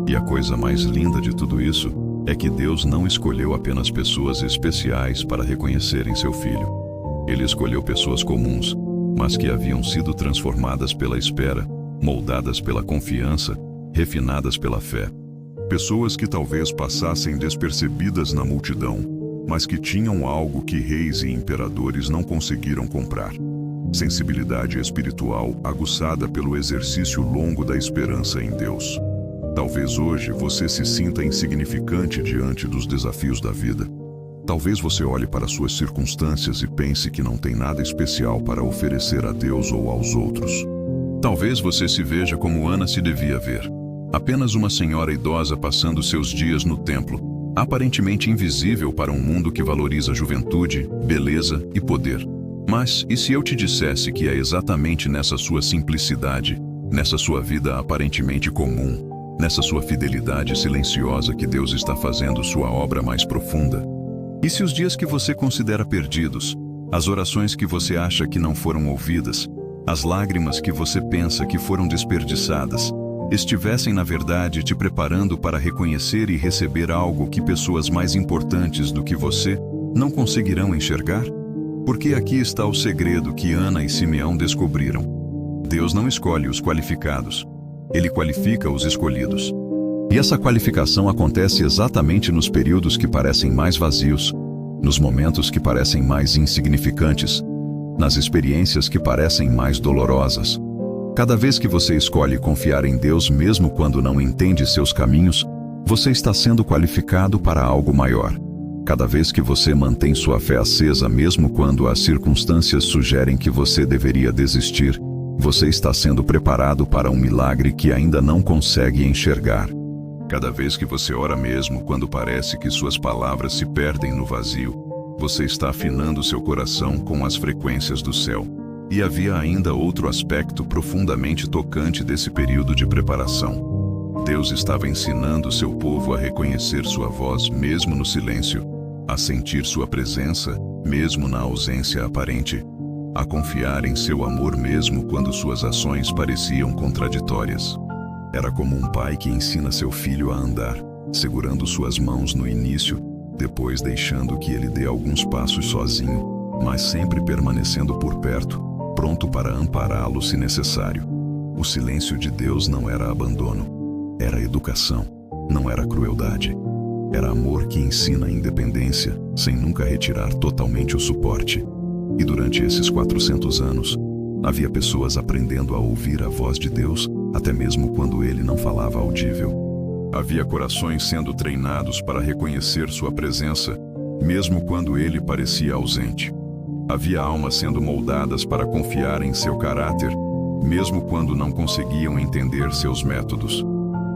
E a coisa mais linda de tudo isso é que Deus não escolheu apenas pessoas especiais para reconhecerem seu filho. Ele escolheu pessoas comuns, mas que haviam sido transformadas pela espera, moldadas pela confiança, refinadas pela fé. Pessoas que talvez passassem despercebidas na multidão, mas que tinham algo que reis e imperadores não conseguiram comprar. Sensibilidade espiritual aguçada pelo exercício longo da esperança em Deus. Talvez hoje você se sinta insignificante diante dos desafios da vida. Talvez você olhe para suas circunstâncias e pense que não tem nada especial para oferecer a Deus ou aos outros. Talvez você se veja como Ana se devia ver. Apenas uma senhora idosa passando seus dias no templo, aparentemente invisível para um mundo que valoriza juventude, beleza e poder. Mas, e se eu te dissesse que é exatamente nessa sua simplicidade, nessa sua vida aparentemente comum, nessa sua fidelidade silenciosa que Deus está fazendo sua obra mais profunda? E se os dias que você considera perdidos, as orações que você acha que não foram ouvidas, as lágrimas que você pensa que foram desperdiçadas, estivessem na verdade te preparando para reconhecer e receber algo que pessoas mais importantes do que você não conseguirão enxergar? Porque aqui está o segredo que Ana e Simeão descobriram. Deus não escolhe os qualificados, Ele qualifica os escolhidos. E essa qualificação acontece exatamente nos períodos que parecem mais vazios, nos momentos que parecem mais insignificantes, nas experiências que parecem mais dolorosas. Cada vez que você escolhe confiar em Deus mesmo quando não entende seus caminhos, você está sendo qualificado para algo maior. Cada vez que você mantém sua fé acesa mesmo quando as circunstâncias sugerem que você deveria desistir, você está sendo preparado para um milagre que ainda não consegue enxergar. Cada vez que você ora mesmo quando parece que suas palavras se perdem no vazio, você está afinando seu coração com as frequências do céu. E havia ainda outro aspecto profundamente tocante desse período de preparação. Deus estava ensinando seu povo a reconhecer sua voz mesmo no silêncio, a sentir sua presença mesmo na ausência aparente, a confiar em seu amor mesmo quando suas ações pareciam contraditórias. Era como um pai que ensina seu filho a andar, segurando suas mãos no início, depois deixando que ele dê alguns passos sozinho, mas sempre permanecendo por perto, pronto para ampará-lo se necessário. O silêncio de Deus não era abandono, era educação, não era crueldade. Era amor que ensina a independência, sem nunca retirar totalmente o suporte. E durante esses 400 anos, havia pessoas aprendendo a ouvir a voz de Deus, até mesmo quando ele não falava audível. Havia corações sendo treinados para reconhecer sua presença, mesmo quando ele parecia ausente. Havia almas sendo moldadas para confiar em seu caráter, mesmo quando não conseguiam entender seus métodos.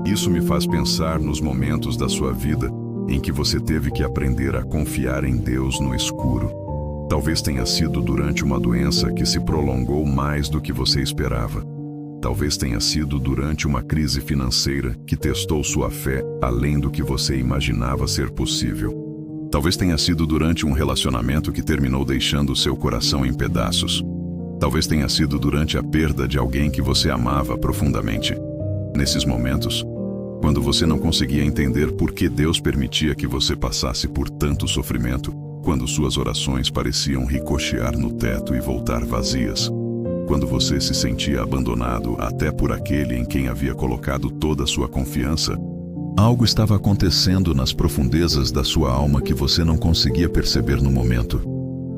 Isso me faz pensar nos momentos da sua vida em que você teve que aprender a confiar em Deus no escuro. Talvez tenha sido durante uma doença que se prolongou mais do que você esperava. Talvez tenha sido durante uma crise financeira que testou sua fé além do que você imaginava ser possível. Talvez tenha sido durante um relacionamento que terminou deixando seu coração em pedaços. Talvez tenha sido durante a perda de alguém que você amava profundamente. Nesses momentos, quando você não conseguia entender por que Deus permitia que você passasse por tanto sofrimento, quando suas orações pareciam ricochear no teto e voltar vazias, quando você se sentia abandonado até por aquele em quem havia colocado toda a sua confiança, algo estava acontecendo nas profundezas da sua alma que você não conseguia perceber no momento.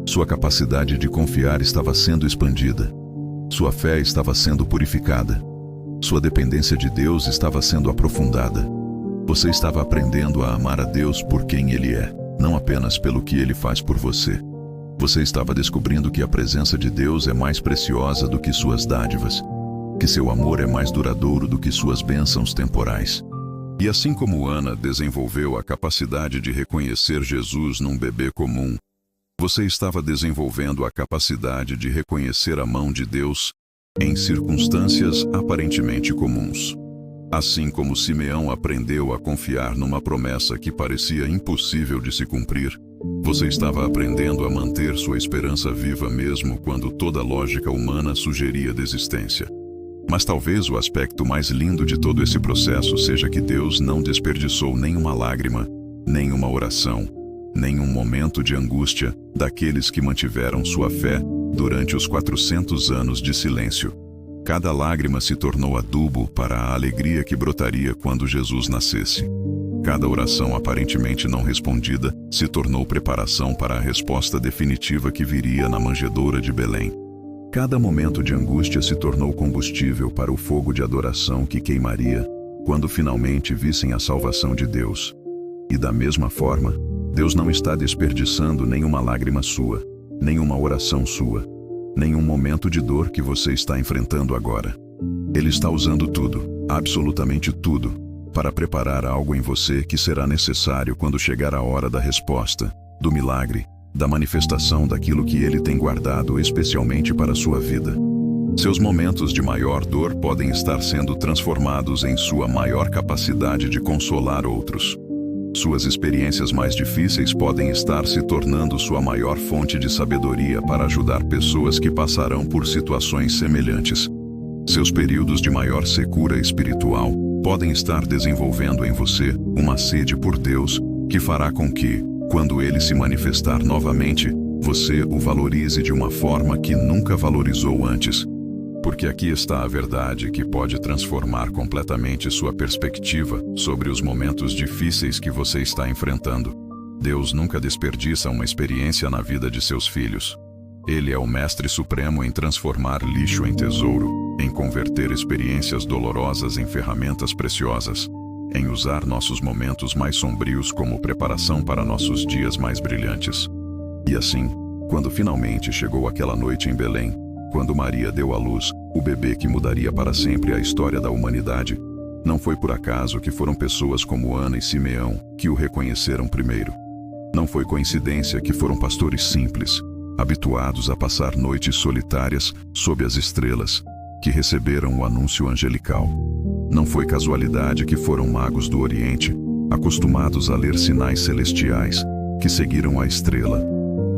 Sua capacidade de confiar estava sendo expandida. Sua fé estava sendo purificada. Sua dependência de Deus estava sendo aprofundada. Você estava aprendendo a amar a Deus por quem Ele é, não apenas pelo que Ele faz por você. Você estava descobrindo que a presença de Deus é mais preciosa do que suas dádivas, que seu amor é mais duradouro do que suas bênçãos temporais. E assim como Ana desenvolveu a capacidade de reconhecer Jesus num bebê comum, você estava desenvolvendo a capacidade de reconhecer a mão de Deus em circunstâncias aparentemente comuns. Assim como Simeão aprendeu a confiar numa promessa que parecia impossível de se cumprir, você estava aprendendo a manter sua esperança viva mesmo quando toda lógica humana sugeria desistência. Mas talvez o aspecto mais lindo de todo esse processo seja que Deus não desperdiçou nenhuma lágrima, nenhuma oração, nenhum momento de angústia daqueles que mantiveram sua fé durante os 400 anos de silêncio. Cada lágrima se tornou adubo para a alegria que brotaria quando Jesus nascesse. Cada oração aparentemente não respondida se tornou preparação para a resposta definitiva que viria na manjedoura de Belém. Cada momento de angústia se tornou combustível para o fogo de adoração que queimaria quando finalmente vissem a salvação de Deus. E da mesma forma, Deus não está desperdiçando nenhuma lágrima sua, nenhuma oração sua, nenhum momento de dor que você está enfrentando agora. Ele está usando tudo, absolutamente tudo, para preparar algo em você que será necessário quando chegar a hora da resposta, do milagre, da manifestação daquilo que Ele tem guardado especialmente para a sua vida. Seus momentos de maior dor podem estar sendo transformados em sua maior capacidade de consolar outros. Suas experiências mais difíceis podem estar se tornando sua maior fonte de sabedoria para ajudar pessoas que passarão por situações semelhantes. Seus períodos de maior secura espiritual podem estar desenvolvendo em você uma sede por Deus que fará com que, quando Ele se manifestar novamente, você o valorize de uma forma que nunca valorizou antes. Porque aqui está a verdade que pode transformar completamente sua perspectiva sobre os momentos difíceis que você está enfrentando. Deus nunca desperdiça uma experiência na vida de seus filhos. Ele é o mestre supremo em transformar lixo em tesouro, em converter experiências dolorosas em ferramentas preciosas, em usar nossos momentos mais sombrios como preparação para nossos dias mais brilhantes. E assim, quando finalmente chegou aquela noite em Belém, quando Maria deu à luz o bebê que mudaria para sempre a história da humanidade, não foi por acaso que foram pessoas como Ana e Simeão que o reconheceram primeiro. Não foi coincidência que foram pastores simples, habituados a passar noites solitárias sob as estrelas, que receberam o anúncio angelical. Não foi casualidade que foram magos do Oriente, acostumados a ler sinais celestiais, que seguiram a estrela.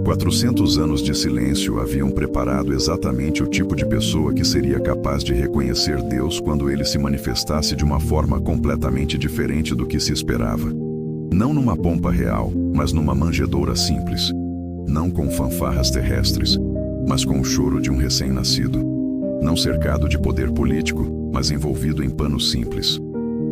400 anos de silêncio haviam preparado exatamente o tipo de pessoa que seria capaz de reconhecer Deus quando Ele se manifestasse de uma forma completamente diferente do que se esperava. Não numa pompa real, mas numa manjedoura simples. Não com fanfarras terrestres, mas com o choro de um recém-nascido. Não cercado de poder político, mas envolvido em panos simples.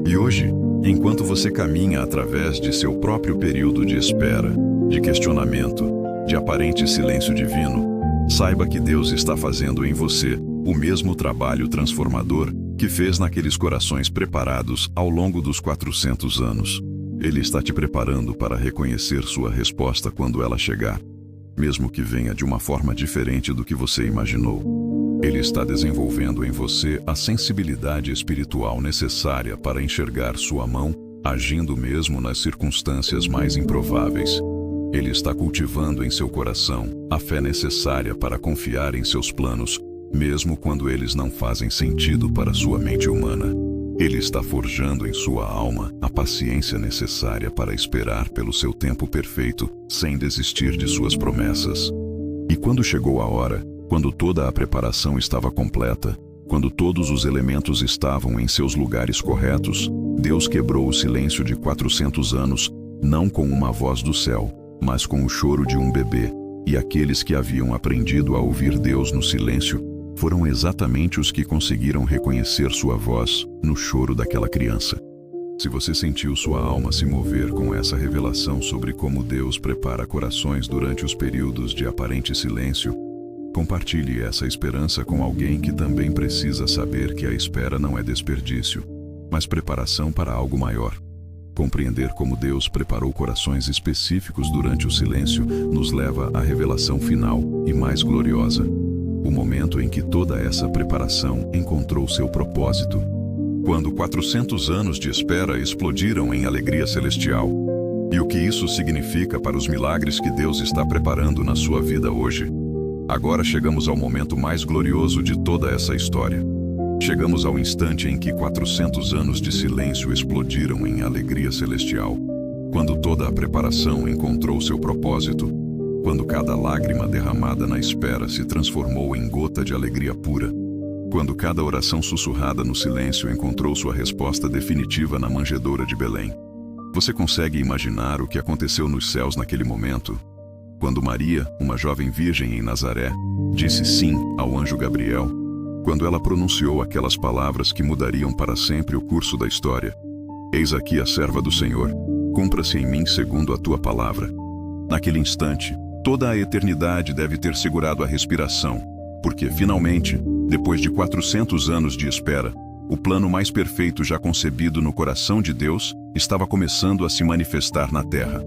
E hoje, enquanto você caminha através de seu próprio período de espera, de questionamento, de aparente silêncio divino, saiba que Deus está fazendo em você o mesmo trabalho transformador que fez naqueles corações preparados ao longo dos 400 anos. Ele está te preparando para reconhecer sua resposta quando ela chegar, mesmo que venha de uma forma diferente do que você imaginou. Ele está desenvolvendo em você a sensibilidade espiritual necessária para enxergar sua mão, agindo mesmo nas circunstâncias mais improváveis. Ele está cultivando em seu coração a fé necessária para confiar em seus planos, mesmo quando eles não fazem sentido para sua mente humana. Ele está forjando em sua alma a paciência necessária para esperar pelo seu tempo perfeito, sem desistir de suas promessas. E quando chegou a hora, quando toda a preparação estava completa, quando todos os elementos estavam em seus lugares corretos, Deus quebrou o silêncio de 400 anos, não com uma voz do céu, mas com o choro de um bebê, e aqueles que haviam aprendido a ouvir Deus no silêncio foram exatamente os que conseguiram reconhecer sua voz no choro daquela criança. Se você sentiu sua alma se mover com essa revelação sobre como Deus prepara corações durante os períodos de aparente silêncio, compartilhe essa esperança com alguém que também precisa saber que a espera não é desperdício, mas preparação para algo maior. Compreender como Deus preparou corações específicos durante o silêncio nos leva à revelação final e mais gloriosa, o momento em que toda essa preparação encontrou seu propósito. Quando 400 anos de espera explodiram em alegria celestial. E o que isso significa para os milagres que Deus está preparando na sua vida hoje? Agora chegamos ao momento mais glorioso de toda essa história. Chegamos ao instante em que 400 anos de silêncio explodiram em alegria celestial. Quando toda a preparação encontrou seu propósito. Quando cada lágrima derramada na espera se transformou em gota de alegria pura. Quando cada oração sussurrada no silêncio encontrou sua resposta definitiva na manjedoura de Belém. Você consegue imaginar o que aconteceu nos céus naquele momento? Quando Maria, uma jovem virgem em Nazaré, disse sim ao anjo Gabriel, quando ela pronunciou aquelas palavras que mudariam para sempre o curso da história. Eis aqui a serva do Senhor, cumpra-se em mim segundo a tua palavra. Naquele instante, toda a eternidade deve ter segurado a respiração, porque finalmente, depois de 400 anos de espera, o plano mais perfeito já concebido no coração de Deus estava começando a se manifestar na Terra.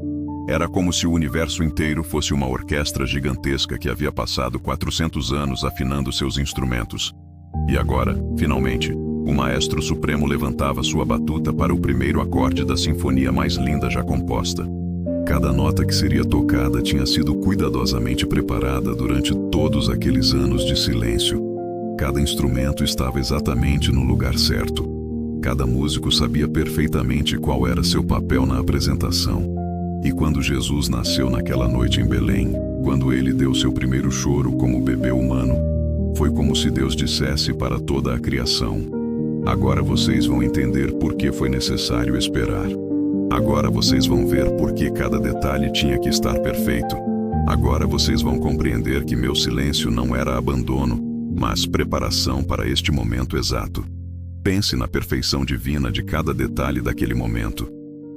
Era como se o universo inteiro fosse uma orquestra gigantesca que havia passado 400 anos afinando seus instrumentos. E agora, finalmente, o Maestro Supremo levantava sua batuta para o primeiro acorde da sinfonia mais linda já composta. Cada nota que seria tocada tinha sido cuidadosamente preparada durante todos aqueles anos de silêncio. Cada instrumento estava exatamente no lugar certo. Cada músico sabia perfeitamente qual era seu papel na apresentação. E quando Jesus nasceu naquela noite em Belém, quando ele deu seu primeiro choro como bebê humano, foi como se Deus dissesse para toda a criação: agora vocês vão entender por que foi necessário esperar. Agora vocês vão ver por que cada detalhe tinha que estar perfeito. Agora vocês vão compreender que meu silêncio não era abandono, mas preparação para este momento exato. Pense na perfeição divina de cada detalhe daquele momento.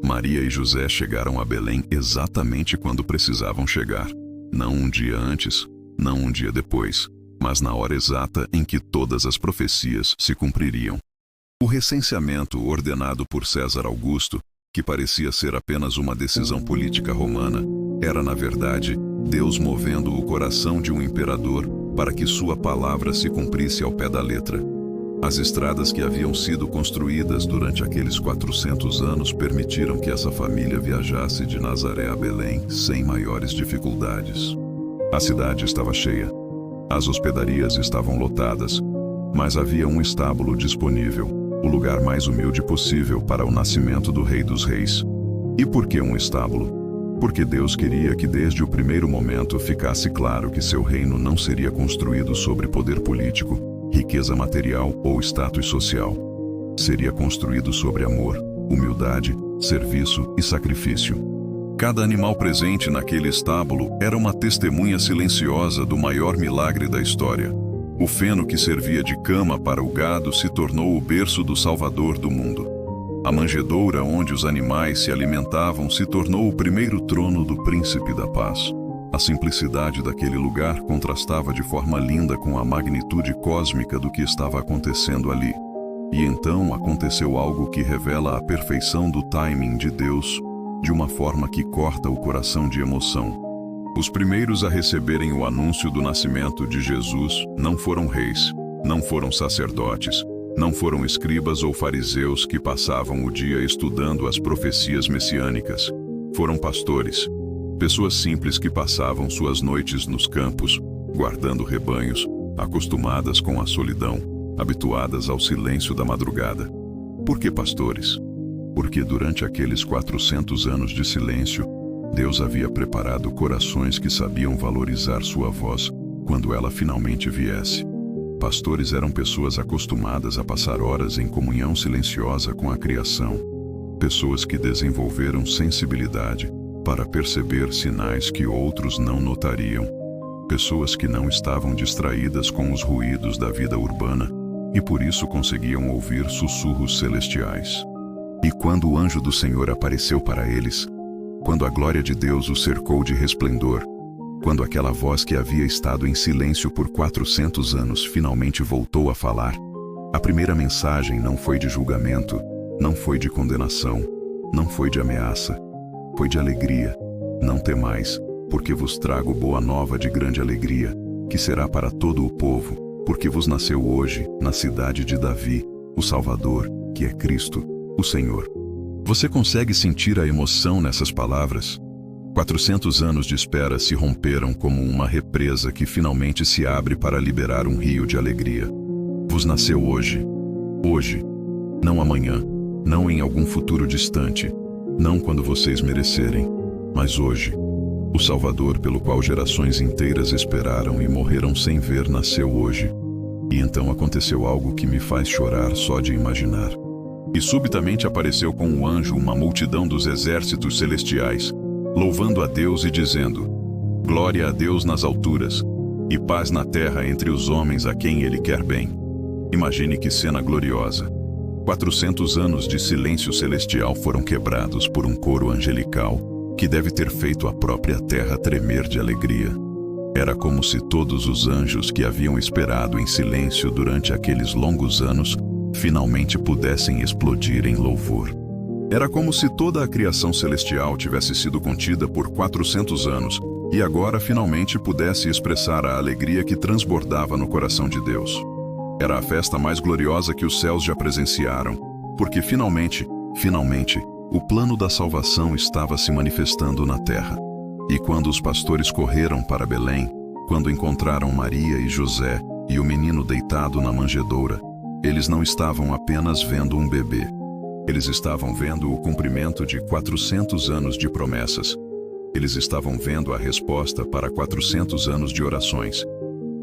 Maria e José chegaram a Belém exatamente quando precisavam chegar. Não um dia antes, não um dia depois, mas na hora exata em que todas as profecias se cumpririam. O recenseamento ordenado por César Augusto, que parecia ser apenas uma decisão política romana, era na verdade Deus movendo o coração de um imperador para que sua palavra se cumprisse ao pé da letra. As estradas que haviam sido construídas durante aqueles 400 anos permitiram que essa família viajasse de Nazaré a Belém sem maiores dificuldades. A cidade estava cheia. As hospedarias estavam lotadas, mas havia um estábulo disponível, o lugar mais humilde possível para o nascimento do Rei dos Reis. E por que um estábulo? Porque Deus queria que desde o primeiro momento ficasse claro que seu reino não seria construído sobre poder político, riqueza material ou status social. Seria construído sobre amor, humildade, serviço e sacrifício. Cada animal presente naquele estábulo era uma testemunha silenciosa do maior milagre da história. O feno que servia de cama para o gado se tornou o berço do Salvador do mundo. A manjedoura onde os animais se alimentavam se tornou o primeiro trono do Príncipe da Paz. A simplicidade daquele lugar contrastava de forma linda com a magnitude cósmica do que estava acontecendo ali. E então aconteceu algo que revela a perfeição do timing de Deus, de uma forma que corta o coração de emoção. Os primeiros a receberem o anúncio do nascimento de Jesus não foram reis, não foram sacerdotes, não foram escribas ou fariseus que passavam o dia estudando as profecias messiânicas. Foram pastores, pessoas simples que passavam suas noites nos campos, guardando rebanhos, acostumadas com a solidão, habituadas ao silêncio da madrugada. Por que pastores? Porque durante aqueles 400 anos de silêncio, Deus havia preparado corações que sabiam valorizar sua voz quando ela finalmente viesse. Pastores eram pessoas acostumadas a passar horas em comunhão silenciosa com a criação. Pessoas que desenvolveram sensibilidade para perceber sinais que outros não notariam. Pessoas que não estavam distraídas com os ruídos da vida urbana e por isso conseguiam ouvir sussurros celestiais. E quando o anjo do Senhor apareceu para eles, quando a glória de Deus os cercou de resplendor, quando aquela voz que havia estado em silêncio por 400 anos finalmente voltou a falar, a primeira mensagem não foi de julgamento, não foi de condenação, não foi de ameaça, foi de alegria. Não temais, porque vos trago boa nova de grande alegria, que será para todo o povo, porque vos nasceu hoje, na cidade de Davi, o Salvador, que é Cristo, o Senhor. Você consegue sentir a emoção nessas palavras? 400 anos de espera se romperam como uma represa que finalmente se abre para liberar um rio de alegria. Vos nasceu hoje. Hoje. Não amanhã, não em algum futuro distante, não quando vocês merecerem, mas hoje. O Salvador pelo qual gerações inteiras esperaram e morreram sem ver nasceu hoje. E então aconteceu algo que me faz chorar só de imaginar. E subitamente apareceu com um anjo uma multidão dos exércitos celestiais, louvando a Deus e dizendo: Glória a Deus nas alturas, e paz na terra entre os homens a quem Ele quer bem. Imagine que cena gloriosa. 400 anos de silêncio celestial foram quebrados por um coro angelical, que deve ter feito a própria terra tremer de alegria. Era como se todos os anjos que haviam esperado em silêncio durante aqueles longos anos finalmente pudessem explodir em louvor. Era como se toda a criação celestial tivesse sido contida por 400 anos e agora finalmente pudesse expressar a alegria que transbordava no coração de Deus. Era a festa mais gloriosa que os céus já presenciaram, porque finalmente, o plano da salvação estava se manifestando na terra. E quando os pastores correram para Belém, quando encontraram Maria e José e o menino deitado na manjedoura, eles não estavam apenas vendo um bebê. Eles estavam vendo o cumprimento de 400 anos de promessas. Eles estavam vendo a resposta para 400 anos de orações.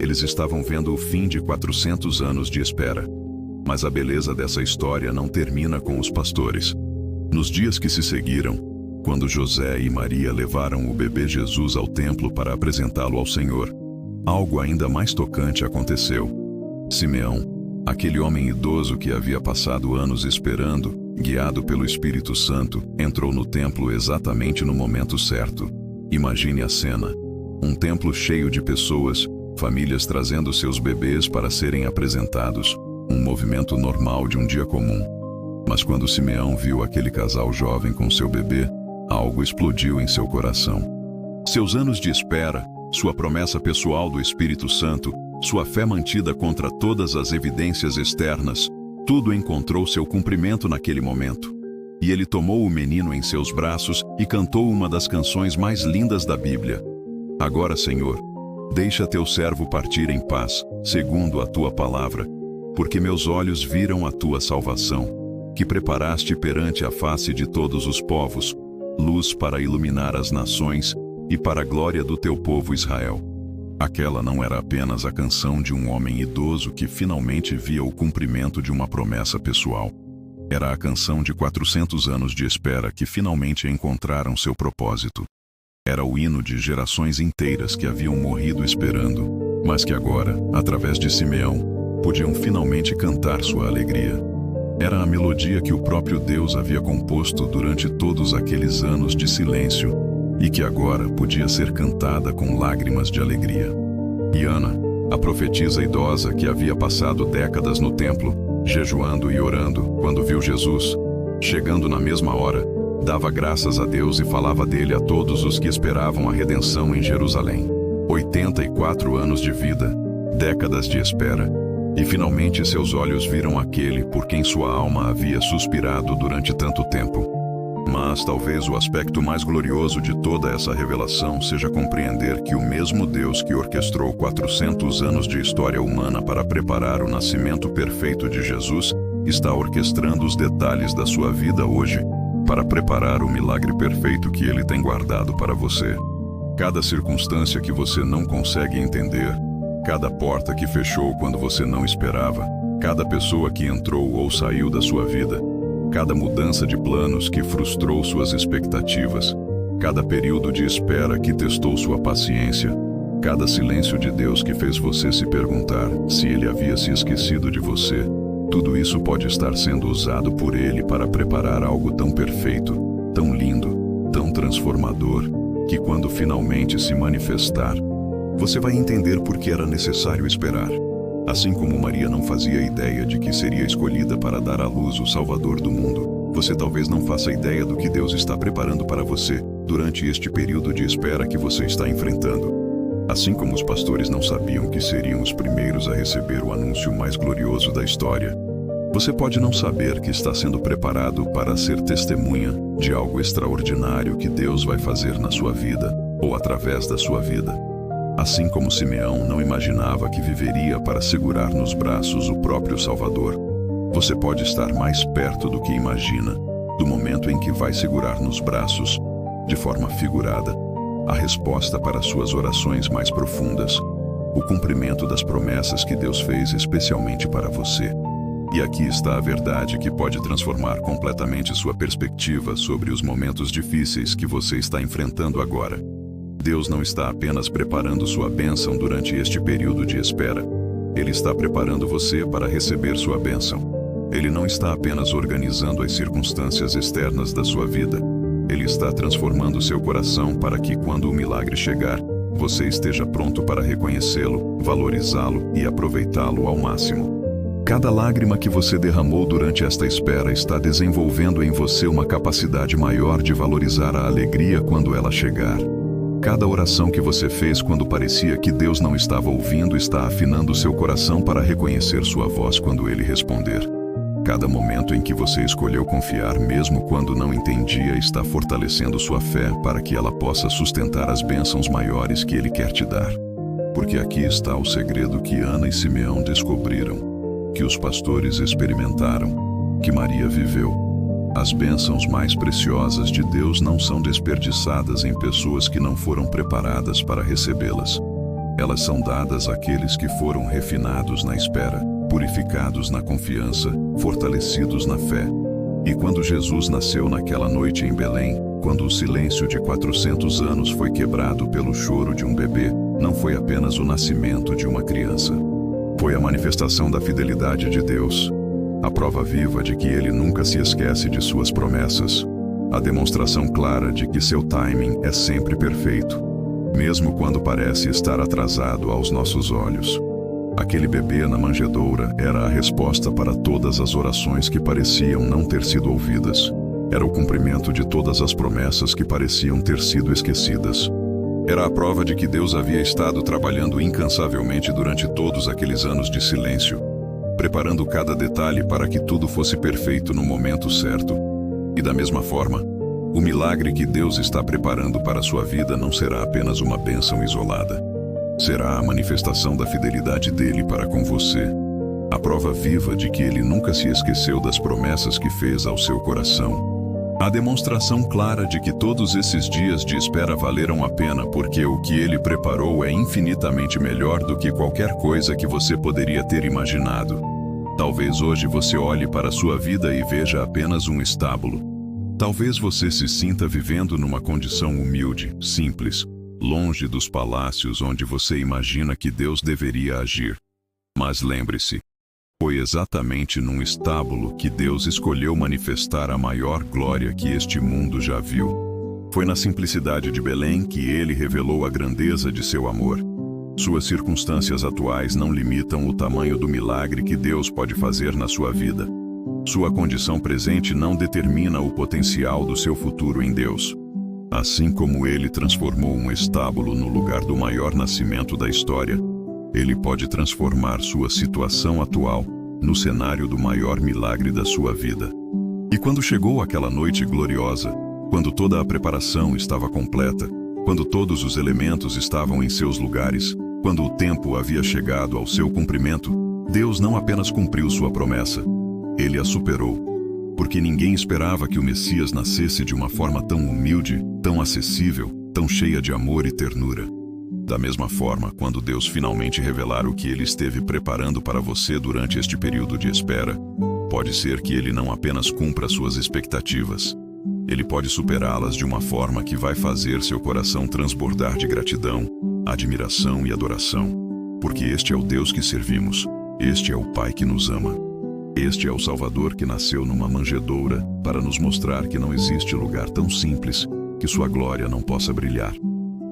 Eles estavam vendo o fim de 400 anos de espera. Mas a beleza dessa história não termina com os pastores. Nos dias que se seguiram, quando José e Maria levaram o bebê Jesus ao templo para apresentá-lo ao Senhor, algo ainda mais tocante aconteceu. Simeão, aquele homem idoso que havia passado anos esperando, guiado pelo Espírito Santo, entrou no templo exatamente no momento certo. Imagine a cena. Um templo cheio de pessoas, famílias trazendo seus bebês para serem apresentados, um movimento normal de um dia comum. Mas quando Simeão viu aquele casal jovem com seu bebê, algo explodiu em seu coração. Seus anos de espera, sua promessa pessoal do Espírito Santo, sua fé mantida contra todas as evidências externas, tudo encontrou seu cumprimento naquele momento. E ele tomou o menino em seus braços e cantou uma das canções mais lindas da Bíblia. Agora, Senhor, deixa teu servo partir em paz, segundo a tua palavra, porque meus olhos viram a tua salvação, que preparaste perante a face de todos os povos, luz para iluminar as nações e para a glória do teu povo Israel. Aquela não era apenas a canção de um homem idoso que finalmente via o cumprimento de uma promessa pessoal. Era a canção de 400 anos de espera que finalmente encontraram seu propósito. Era o hino de gerações inteiras que haviam morrido esperando, mas que agora, através de Simeão, podiam finalmente cantar sua alegria. Era a melodia que o próprio Deus havia composto durante todos aqueles anos de silêncio e que agora podia ser cantada com lágrimas de alegria. E Ana, a profetisa idosa que havia passado décadas no templo, jejuando e orando, quando viu Jesus, chegando na mesma hora, Dava graças a Deus e falava dele a todos os que esperavam a redenção em Jerusalém. 84 anos de vida, décadas de espera, e finalmente seus olhos viram aquele por quem sua alma havia suspirado durante tanto tempo. Mas talvez o aspecto mais glorioso de toda essa revelação seja compreender que o mesmo Deus que orquestrou 400 anos de história humana para preparar o nascimento perfeito de Jesus, está orquestrando os detalhes da sua vida hoje, para preparar o milagre perfeito que Ele tem guardado para você. Cada circunstância que você não consegue entender, cada porta que fechou quando você não esperava, cada pessoa que entrou ou saiu da sua vida, cada mudança de planos que frustrou suas expectativas, cada período de espera que testou sua paciência, cada silêncio de Deus que fez você se perguntar se Ele havia se esquecido de você, tudo isso pode estar sendo usado por Ele para preparar algo tão perfeito, tão lindo, tão transformador, que quando finalmente se manifestar, você vai entender por que era necessário esperar. Assim como Maria não fazia ideia de que seria escolhida para dar à luz o Salvador do mundo, você talvez não faça ideia do que Deus está preparando para você durante este período de espera que você está enfrentando. Assim como os pastores não sabiam que seriam os primeiros a receber o anúncio mais glorioso da história, você pode não saber que está sendo preparado para ser testemunha de algo extraordinário que Deus vai fazer na sua vida ou através da sua vida. Assim como Simeão não imaginava que viveria para segurar nos braços o próprio Salvador, você pode estar mais perto do que imagina, do momento em que vai segurar nos braços, de forma figurada, a resposta para suas orações mais profundas, o cumprimento das promessas que Deus fez especialmente para você. E aqui está a verdade que pode transformar completamente sua perspectiva sobre os momentos difíceis que você está enfrentando agora. Deus não está apenas preparando sua bênção durante este período de espera. Ele está preparando você para receber sua bênção. Ele não está apenas organizando as circunstâncias externas da sua vida. Ele está transformando seu coração para que, quando o milagre chegar, você esteja pronto para reconhecê-lo, valorizá-lo e aproveitá-lo ao máximo. Cada lágrima que você derramou durante esta espera está desenvolvendo em você uma capacidade maior de valorizar a alegria quando ela chegar. Cada oração que você fez quando parecia que Deus não estava ouvindo está afinando seu coração para reconhecer sua voz quando Ele responder. Cada momento em que você escolheu confiar mesmo quando não entendia está fortalecendo sua fé para que ela possa sustentar as bênçãos maiores que Ele quer te dar. Porque aqui está o segredo que Ana e Simeão descobriram, que os pastores experimentaram, que Maria viveu. As bênçãos mais preciosas de Deus não são desperdiçadas em pessoas que não foram preparadas para recebê-las. Elas são dadas àqueles que foram refinados na espera, purificados na confiança, fortalecidos na fé. E quando Jesus nasceu naquela noite em Belém, quando o silêncio de 400 anos foi quebrado pelo choro de um bebê, não foi apenas o nascimento de uma criança. Foi a manifestação da fidelidade de Deus. A prova viva de que Ele nunca se esquece de suas promessas. A demonstração clara de que seu timing é sempre perfeito, mesmo quando parece estar atrasado aos nossos olhos. Aquele bebê na manjedoura era a resposta para todas as orações que pareciam não ter sido ouvidas. Era o cumprimento de todas as promessas que pareciam ter sido esquecidas. Era a prova de que Deus havia estado trabalhando incansavelmente durante todos aqueles anos de silêncio, preparando cada detalhe para que tudo fosse perfeito no momento certo. E da mesma forma, o milagre que Deus está preparando para a sua vida não será apenas uma bênção isolada. Será a manifestação da fidelidade dele para com você. A prova viva de que ele nunca se esqueceu das promessas que fez ao seu coração. A demonstração clara de que todos esses dias de espera valeram a pena porque o que ele preparou é infinitamente melhor do que qualquer coisa que você poderia ter imaginado. Talvez hoje você olhe para a sua vida e veja apenas um estábulo. Talvez você se sinta vivendo numa condição humilde, simples, longe dos palácios onde você imagina que Deus deveria agir. Mas lembre-se, foi exatamente num estábulo que Deus escolheu manifestar a maior glória que este mundo já viu. Foi na simplicidade de Belém que Ele revelou a grandeza de seu amor. Suas circunstâncias atuais não limitam o tamanho do milagre que Deus pode fazer na sua vida. Sua condição presente não determina o potencial do seu futuro em Deus. Assim como ele transformou um estábulo no lugar do maior nascimento da história, ele pode transformar sua situação atual no cenário do maior milagre da sua vida. E quando chegou aquela noite gloriosa, quando toda a preparação estava completa, quando todos os elementos estavam em seus lugares, quando o tempo havia chegado ao seu cumprimento, Deus não apenas cumpriu sua promessa, ele a superou. Porque ninguém esperava que o Messias nascesse de uma forma tão humilde, tão acessível, tão cheia de amor e ternura. Da mesma forma, quando Deus finalmente revelar o que ele esteve preparando para você durante este período de espera, pode ser que ele não apenas cumpra suas expectativas, ele pode superá-las de uma forma que vai fazer seu coração transbordar de gratidão, admiração e adoração. Porque este é o Deus que servimos, este é o Pai que nos ama. Este é o Salvador que nasceu numa manjedoura para nos mostrar que não existe lugar tão simples que sua glória não possa brilhar.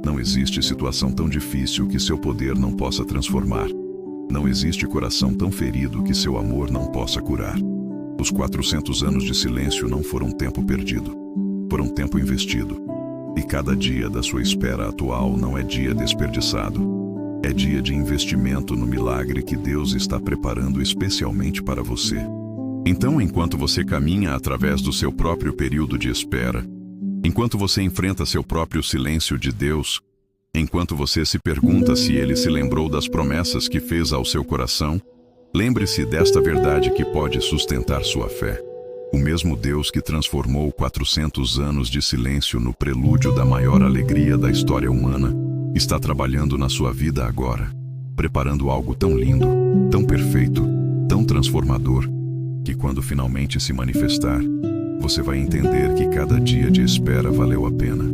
Não existe situação tão difícil que seu poder não possa transformar. Não existe coração tão ferido que seu amor não possa curar. Os 400 anos de silêncio não foram tempo perdido, foram tempo investido. E cada dia da sua espera atual não é dia desperdiçado. É dia de investimento no milagre que Deus está preparando especialmente para você. Então, enquanto você caminha através do seu próprio período de espera, enquanto você enfrenta seu próprio silêncio de Deus, enquanto você se pergunta se Ele se lembrou das promessas que fez ao seu coração, lembre-se desta verdade que pode sustentar sua fé. O mesmo Deus que transformou 400 anos de silêncio no prelúdio da maior alegria da história humana, está trabalhando na sua vida agora, preparando algo tão lindo, tão perfeito, tão transformador, que quando finalmente se manifestar, você vai entender que cada dia de espera valeu a pena.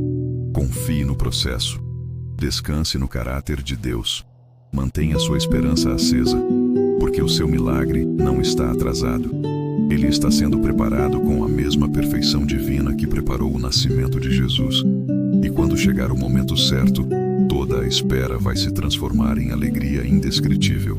Confie no processo. Descanse no caráter de Deus. Mantenha sua esperança acesa, porque o seu milagre não está atrasado. Ele está sendo preparado com a mesma perfeição divina que preparou o nascimento de Jesus. E quando chegar o momento certo, toda a espera vai se transformar em alegria indescritível.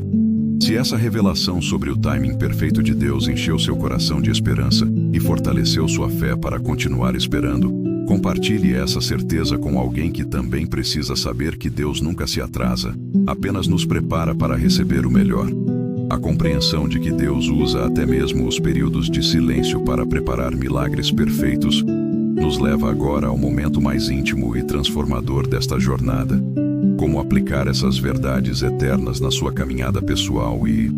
Se essa revelação sobre o timing perfeito de Deus encheu seu coração de esperança e fortaleceu sua fé para continuar esperando, compartilhe essa certeza com alguém que também precisa saber que Deus nunca se atrasa, apenas nos prepara para receber o melhor. A compreensão de que Deus usa até mesmo os períodos de silêncio para preparar milagres perfeitos nos leva agora ao momento mais íntimo e transformador desta jornada. Como aplicar essas verdades eternas na sua caminhada pessoal e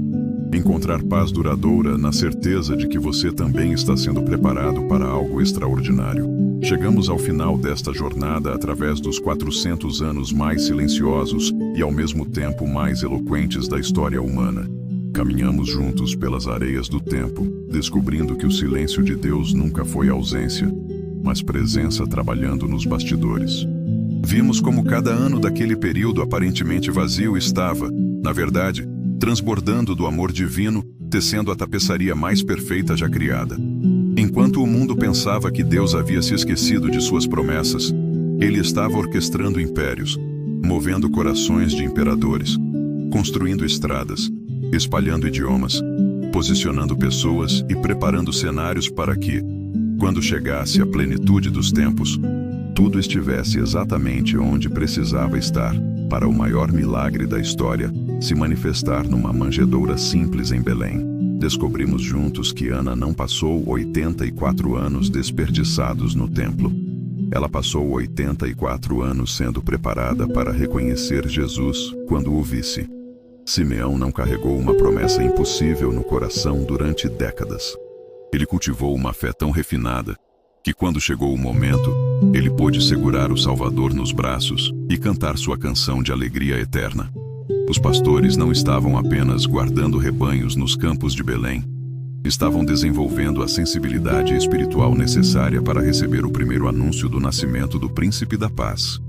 encontrar paz duradoura na certeza de que você também está sendo preparado para algo extraordinário. Chegamos ao final desta jornada através dos 400 anos mais silenciosos e ao mesmo tempo mais eloquentes da história humana. Caminhamos juntos pelas areias do tempo, descobrindo que o silêncio de Deus nunca foi ausência, mas presença trabalhando nos bastidores. Vimos como cada ano daquele período aparentemente vazio estava, na verdade, transbordando do amor divino, tecendo a tapeçaria mais perfeita já criada. Enquanto o mundo pensava que Deus havia se esquecido de suas promessas, Ele estava orquestrando impérios, movendo corações de imperadores, construindo estradas, espalhando idiomas, posicionando pessoas e preparando cenários para que, quando chegasse a plenitude dos tempos, tudo estivesse exatamente onde precisava estar para o maior milagre da história se manifestar numa manjedoura simples em Belém. Descobrimos juntos que Ana não passou 84 anos desperdiçados no templo. Ela passou 84 anos sendo preparada para reconhecer Jesus quando o visse. Simeão não carregou uma promessa impossível no coração durante décadas. Ele cultivou uma fé tão refinada que quando chegou o momento, ele pôde segurar o Salvador nos braços e cantar sua canção de alegria eterna. Os pastores não estavam apenas guardando rebanhos nos campos de Belém, estavam desenvolvendo a sensibilidade espiritual necessária para receber o primeiro anúncio do nascimento do Príncipe da Paz.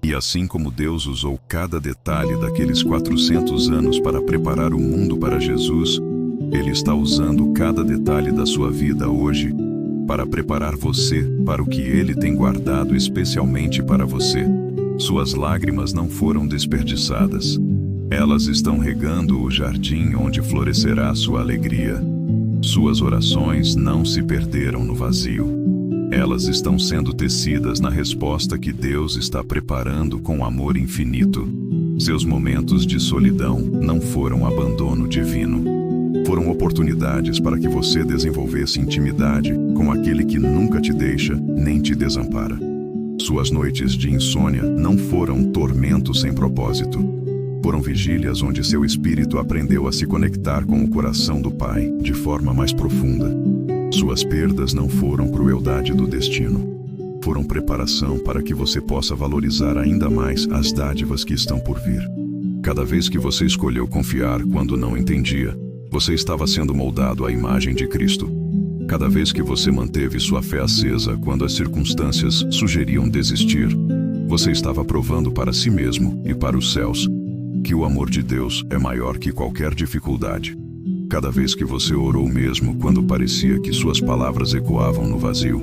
E assim como Deus usou cada detalhe daqueles 400 anos para preparar o mundo para Jesus, Ele está usando cada detalhe da sua vida hoje para preparar você para o que Ele tem guardado especialmente para você. Suas lágrimas não foram desperdiçadas. Elas estão regando o jardim onde florescerá sua alegria. Suas orações não se perderam no vazio. Elas estão sendo tecidas na resposta que Deus está preparando com amor infinito. Seus momentos de solidão não foram abandono divino. Foram oportunidades para que você desenvolvesse intimidade com aquele que nunca te deixa nem te desampara. Suas noites de insônia não foram tormentos sem propósito. Foram vigílias onde seu espírito aprendeu a se conectar com o coração do Pai de forma mais profunda. Suas perdas não foram crueldade do destino. Foram preparação para que você possa valorizar ainda mais as dádivas que estão por vir. Cada vez que você escolheu confiar quando não entendia, você estava sendo moldado à imagem de Cristo. Cada vez que você manteve sua fé acesa quando as circunstâncias sugeriam desistir, você estava provando para si mesmo e para os céus que o amor de Deus é maior que qualquer dificuldade. Cada vez que você orou mesmo quando parecia que suas palavras ecoavam no vazio,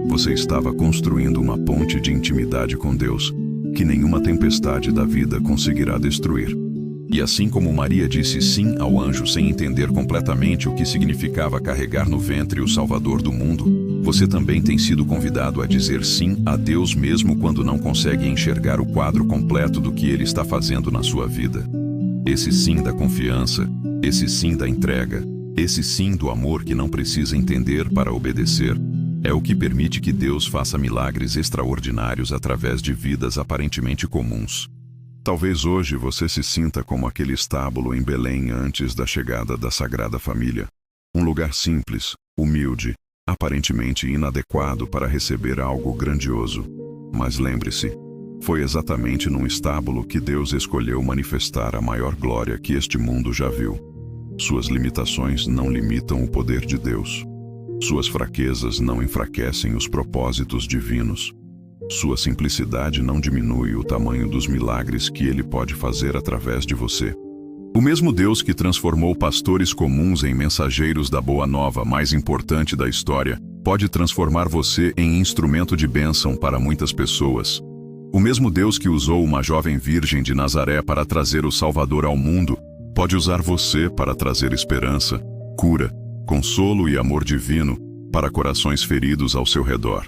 você estava construindo uma ponte de intimidade com Deus que nenhuma tempestade da vida conseguirá destruir. E assim como Maria disse sim ao anjo sem entender completamente o que significava carregar no ventre o Salvador do mundo, você também tem sido convidado a dizer sim a Deus mesmo quando não consegue enxergar o quadro completo do que Ele está fazendo na sua vida. Esse sim da confiança, esse sim da entrega, esse sim do amor que não precisa entender para obedecer, é o que permite que Deus faça milagres extraordinários através de vidas aparentemente comuns. Talvez hoje você se sinta como aquele estábulo em Belém antes da chegada da Sagrada Família. Um lugar simples, humilde, aparentemente inadequado para receber algo grandioso. Mas lembre-se, foi exatamente num estábulo que Deus escolheu manifestar a maior glória que este mundo já viu. Suas limitações não limitam o poder de Deus. Suas fraquezas não enfraquecem os propósitos divinos. Sua simplicidade não diminui o tamanho dos milagres que Ele pode fazer através de você. O mesmo Deus que transformou pastores comuns em mensageiros da Boa Nova mais importante da história, pode transformar você em instrumento de bênção para muitas pessoas. O mesmo Deus que usou uma jovem virgem de Nazaré para trazer o Salvador ao mundo, pode usar você para trazer esperança, cura, consolo e amor divino para corações feridos ao seu redor.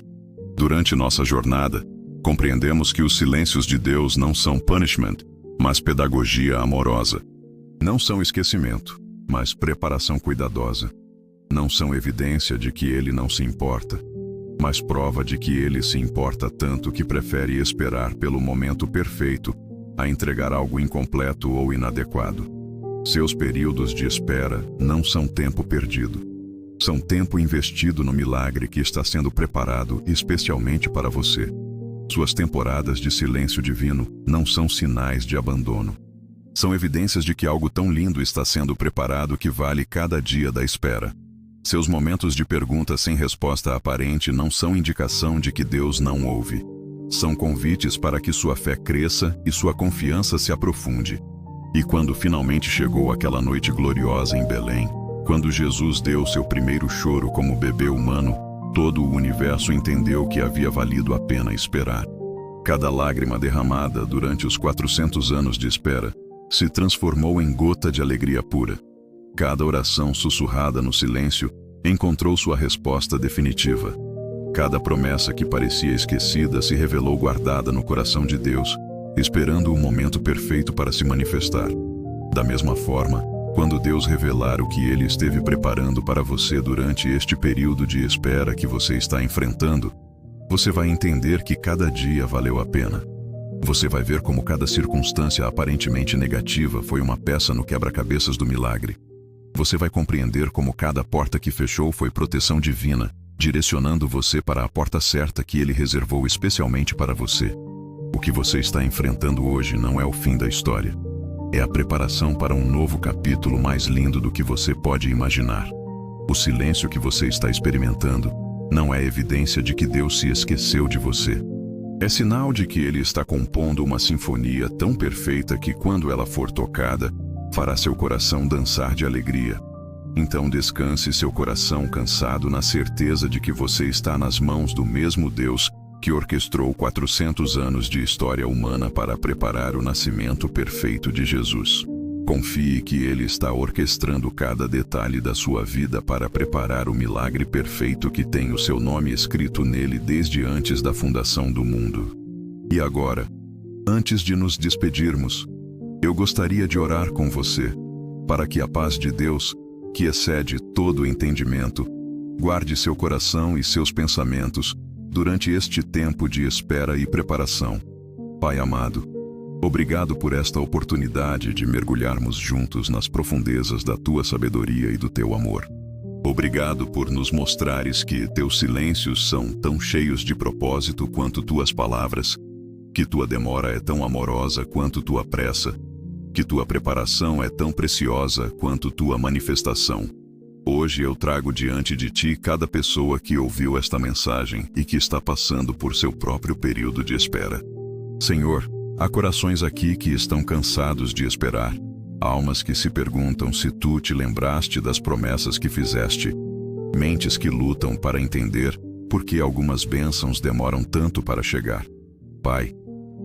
Durante nossa jornada, compreendemos que os silêncios de Deus não são punishment, mas pedagogia amorosa. Não são esquecimento, mas preparação cuidadosa. Não são evidência de que Ele não se importa, mas prova de que Ele se importa tanto que prefere esperar pelo momento perfeito a entregar algo incompleto ou inadequado. Seus períodos de espera não são tempo perdido. São tempo investido no milagre que está sendo preparado especialmente para você. Suas temporadas de silêncio divino não são sinais de abandono. São evidências de que algo tão lindo está sendo preparado que vale cada dia da espera. Seus momentos de pergunta sem resposta aparente não são indicação de que Deus não ouve. São convites para que sua fé cresça e sua confiança se aprofunde. E quando finalmente chegou aquela noite gloriosa em Belém, quando Jesus deu seu primeiro choro como bebê humano, todo o universo entendeu que havia valido a pena esperar. Cada lágrima derramada durante os 400 anos de espera se transformou em gota de alegria pura. Cada oração sussurrada no silêncio encontrou sua resposta definitiva. Cada promessa que parecia esquecida se revelou guardada no coração de Deus, esperando o momento perfeito para se manifestar. Da mesma forma, quando Deus revelar o que Ele esteve preparando para você durante este período de espera que você está enfrentando, você vai entender que cada dia valeu a pena. Você vai ver como cada circunstância aparentemente negativa foi uma peça no quebra-cabeças do milagre. Você vai compreender como cada porta que fechou foi proteção divina, direcionando você para a porta certa que Ele reservou especialmente para você. O que você está enfrentando hoje não é o fim da história. É a preparação para um novo capítulo mais lindo do que você pode imaginar. O silêncio que você está experimentando não é evidência de que Deus se esqueceu de você. É sinal de que Ele está compondo uma sinfonia tão perfeita que quando ela for tocada, fará seu coração dançar de alegria. Então descanse seu coração cansado na certeza de que você está nas mãos do mesmo Deus que orquestrou 400 anos de história humana para preparar o nascimento perfeito de Jesus. Confie que Ele está orquestrando cada detalhe da sua vida para preparar o milagre perfeito que tem o seu nome escrito nele desde antes da fundação do mundo. E agora, antes de nos despedirmos, eu gostaria de orar com você, para que a paz de Deus, que excede todo o entendimento, guarde seu coração e seus pensamentos durante este tempo de espera e preparação. Pai amado, obrigado por esta oportunidade de mergulharmos juntos nas profundezas da tua sabedoria e do teu amor. Obrigado por nos mostrares que teus silêncios são tão cheios de propósito quanto tuas palavras, que tua demora é tão amorosa quanto tua pressa, que tua preparação é tão preciosa quanto tua manifestação. Hoje eu trago diante de ti cada pessoa que ouviu esta mensagem e que está passando por seu próprio período de espera. Senhor, há corações aqui que estão cansados de esperar, almas que se perguntam se tu te lembraste das promessas que fizeste, mentes que lutam para entender por que algumas bênçãos demoram tanto para chegar. Pai,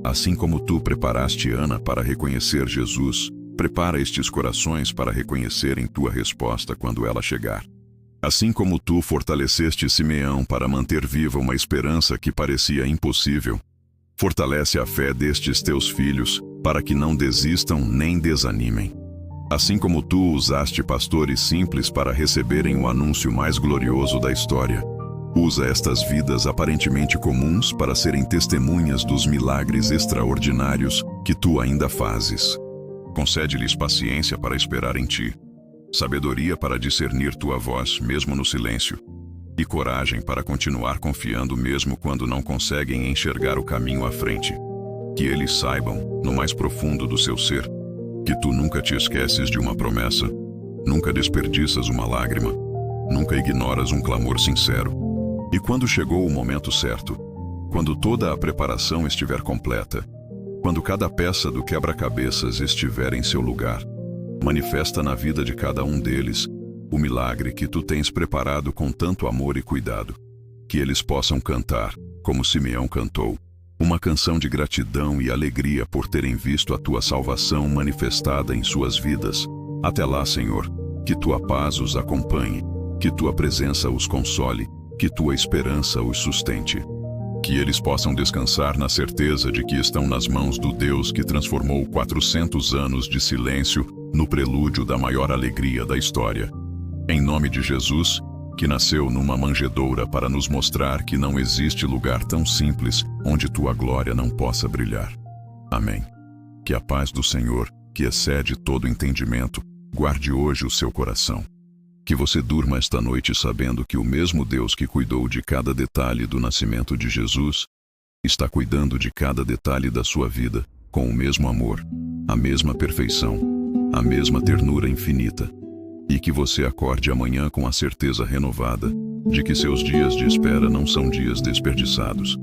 assim como tu preparaste Ana para reconhecer Jesus, prepara estes corações para reconhecerem tua resposta quando ela chegar. Assim como tu fortaleceste Simeão para manter viva uma esperança que parecia impossível, fortalece a fé destes teus filhos, para que não desistam nem desanimem. Assim como tu usaste pastores simples para receberem o anúncio mais glorioso da história, usa estas vidas aparentemente comuns para serem testemunhas dos milagres extraordinários que tu ainda fazes. Concede-lhes paciência para esperar em ti, sabedoria para discernir tua voz mesmo no silêncio, e coragem para continuar confiando mesmo quando não conseguem enxergar o caminho à frente. Que eles saibam, no mais profundo do seu ser, que tu nunca te esqueces de uma promessa, nunca desperdiças uma lágrima, nunca ignoras um clamor sincero. E quando chegou o momento certo, quando toda a preparação estiver completa, quando cada peça do quebra-cabeças estiver em seu lugar, manifesta na vida de cada um deles o milagre que tu tens preparado com tanto amor e cuidado, que eles possam cantar, como Simeão cantou, uma canção de gratidão e alegria por terem visto a tua salvação manifestada em suas vidas. Até lá, Senhor, que tua paz os acompanhe, que tua presença os console, que tua esperança os sustente. Que eles possam descansar na certeza de que estão nas mãos do Deus que transformou 400 anos de silêncio no prelúdio da maior alegria da história. Em nome de Jesus, que nasceu numa manjedoura para nos mostrar que não existe lugar tão simples onde tua glória não possa brilhar. Amém. Que a paz do Senhor, que excede todo entendimento, guarde hoje o seu coração. Que você durma esta noite sabendo que o mesmo Deus que cuidou de cada detalhe do nascimento de Jesus, está cuidando de cada detalhe da sua vida com o mesmo amor, a mesma perfeição, a mesma ternura infinita. E que você acorde amanhã com a certeza renovada de que seus dias de espera não são dias desperdiçados,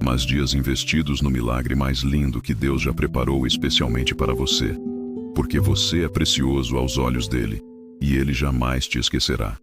mas dias investidos no milagre mais lindo que Deus já preparou especialmente para você, porque você é precioso aos olhos dele, e ele jamais te esquecerá.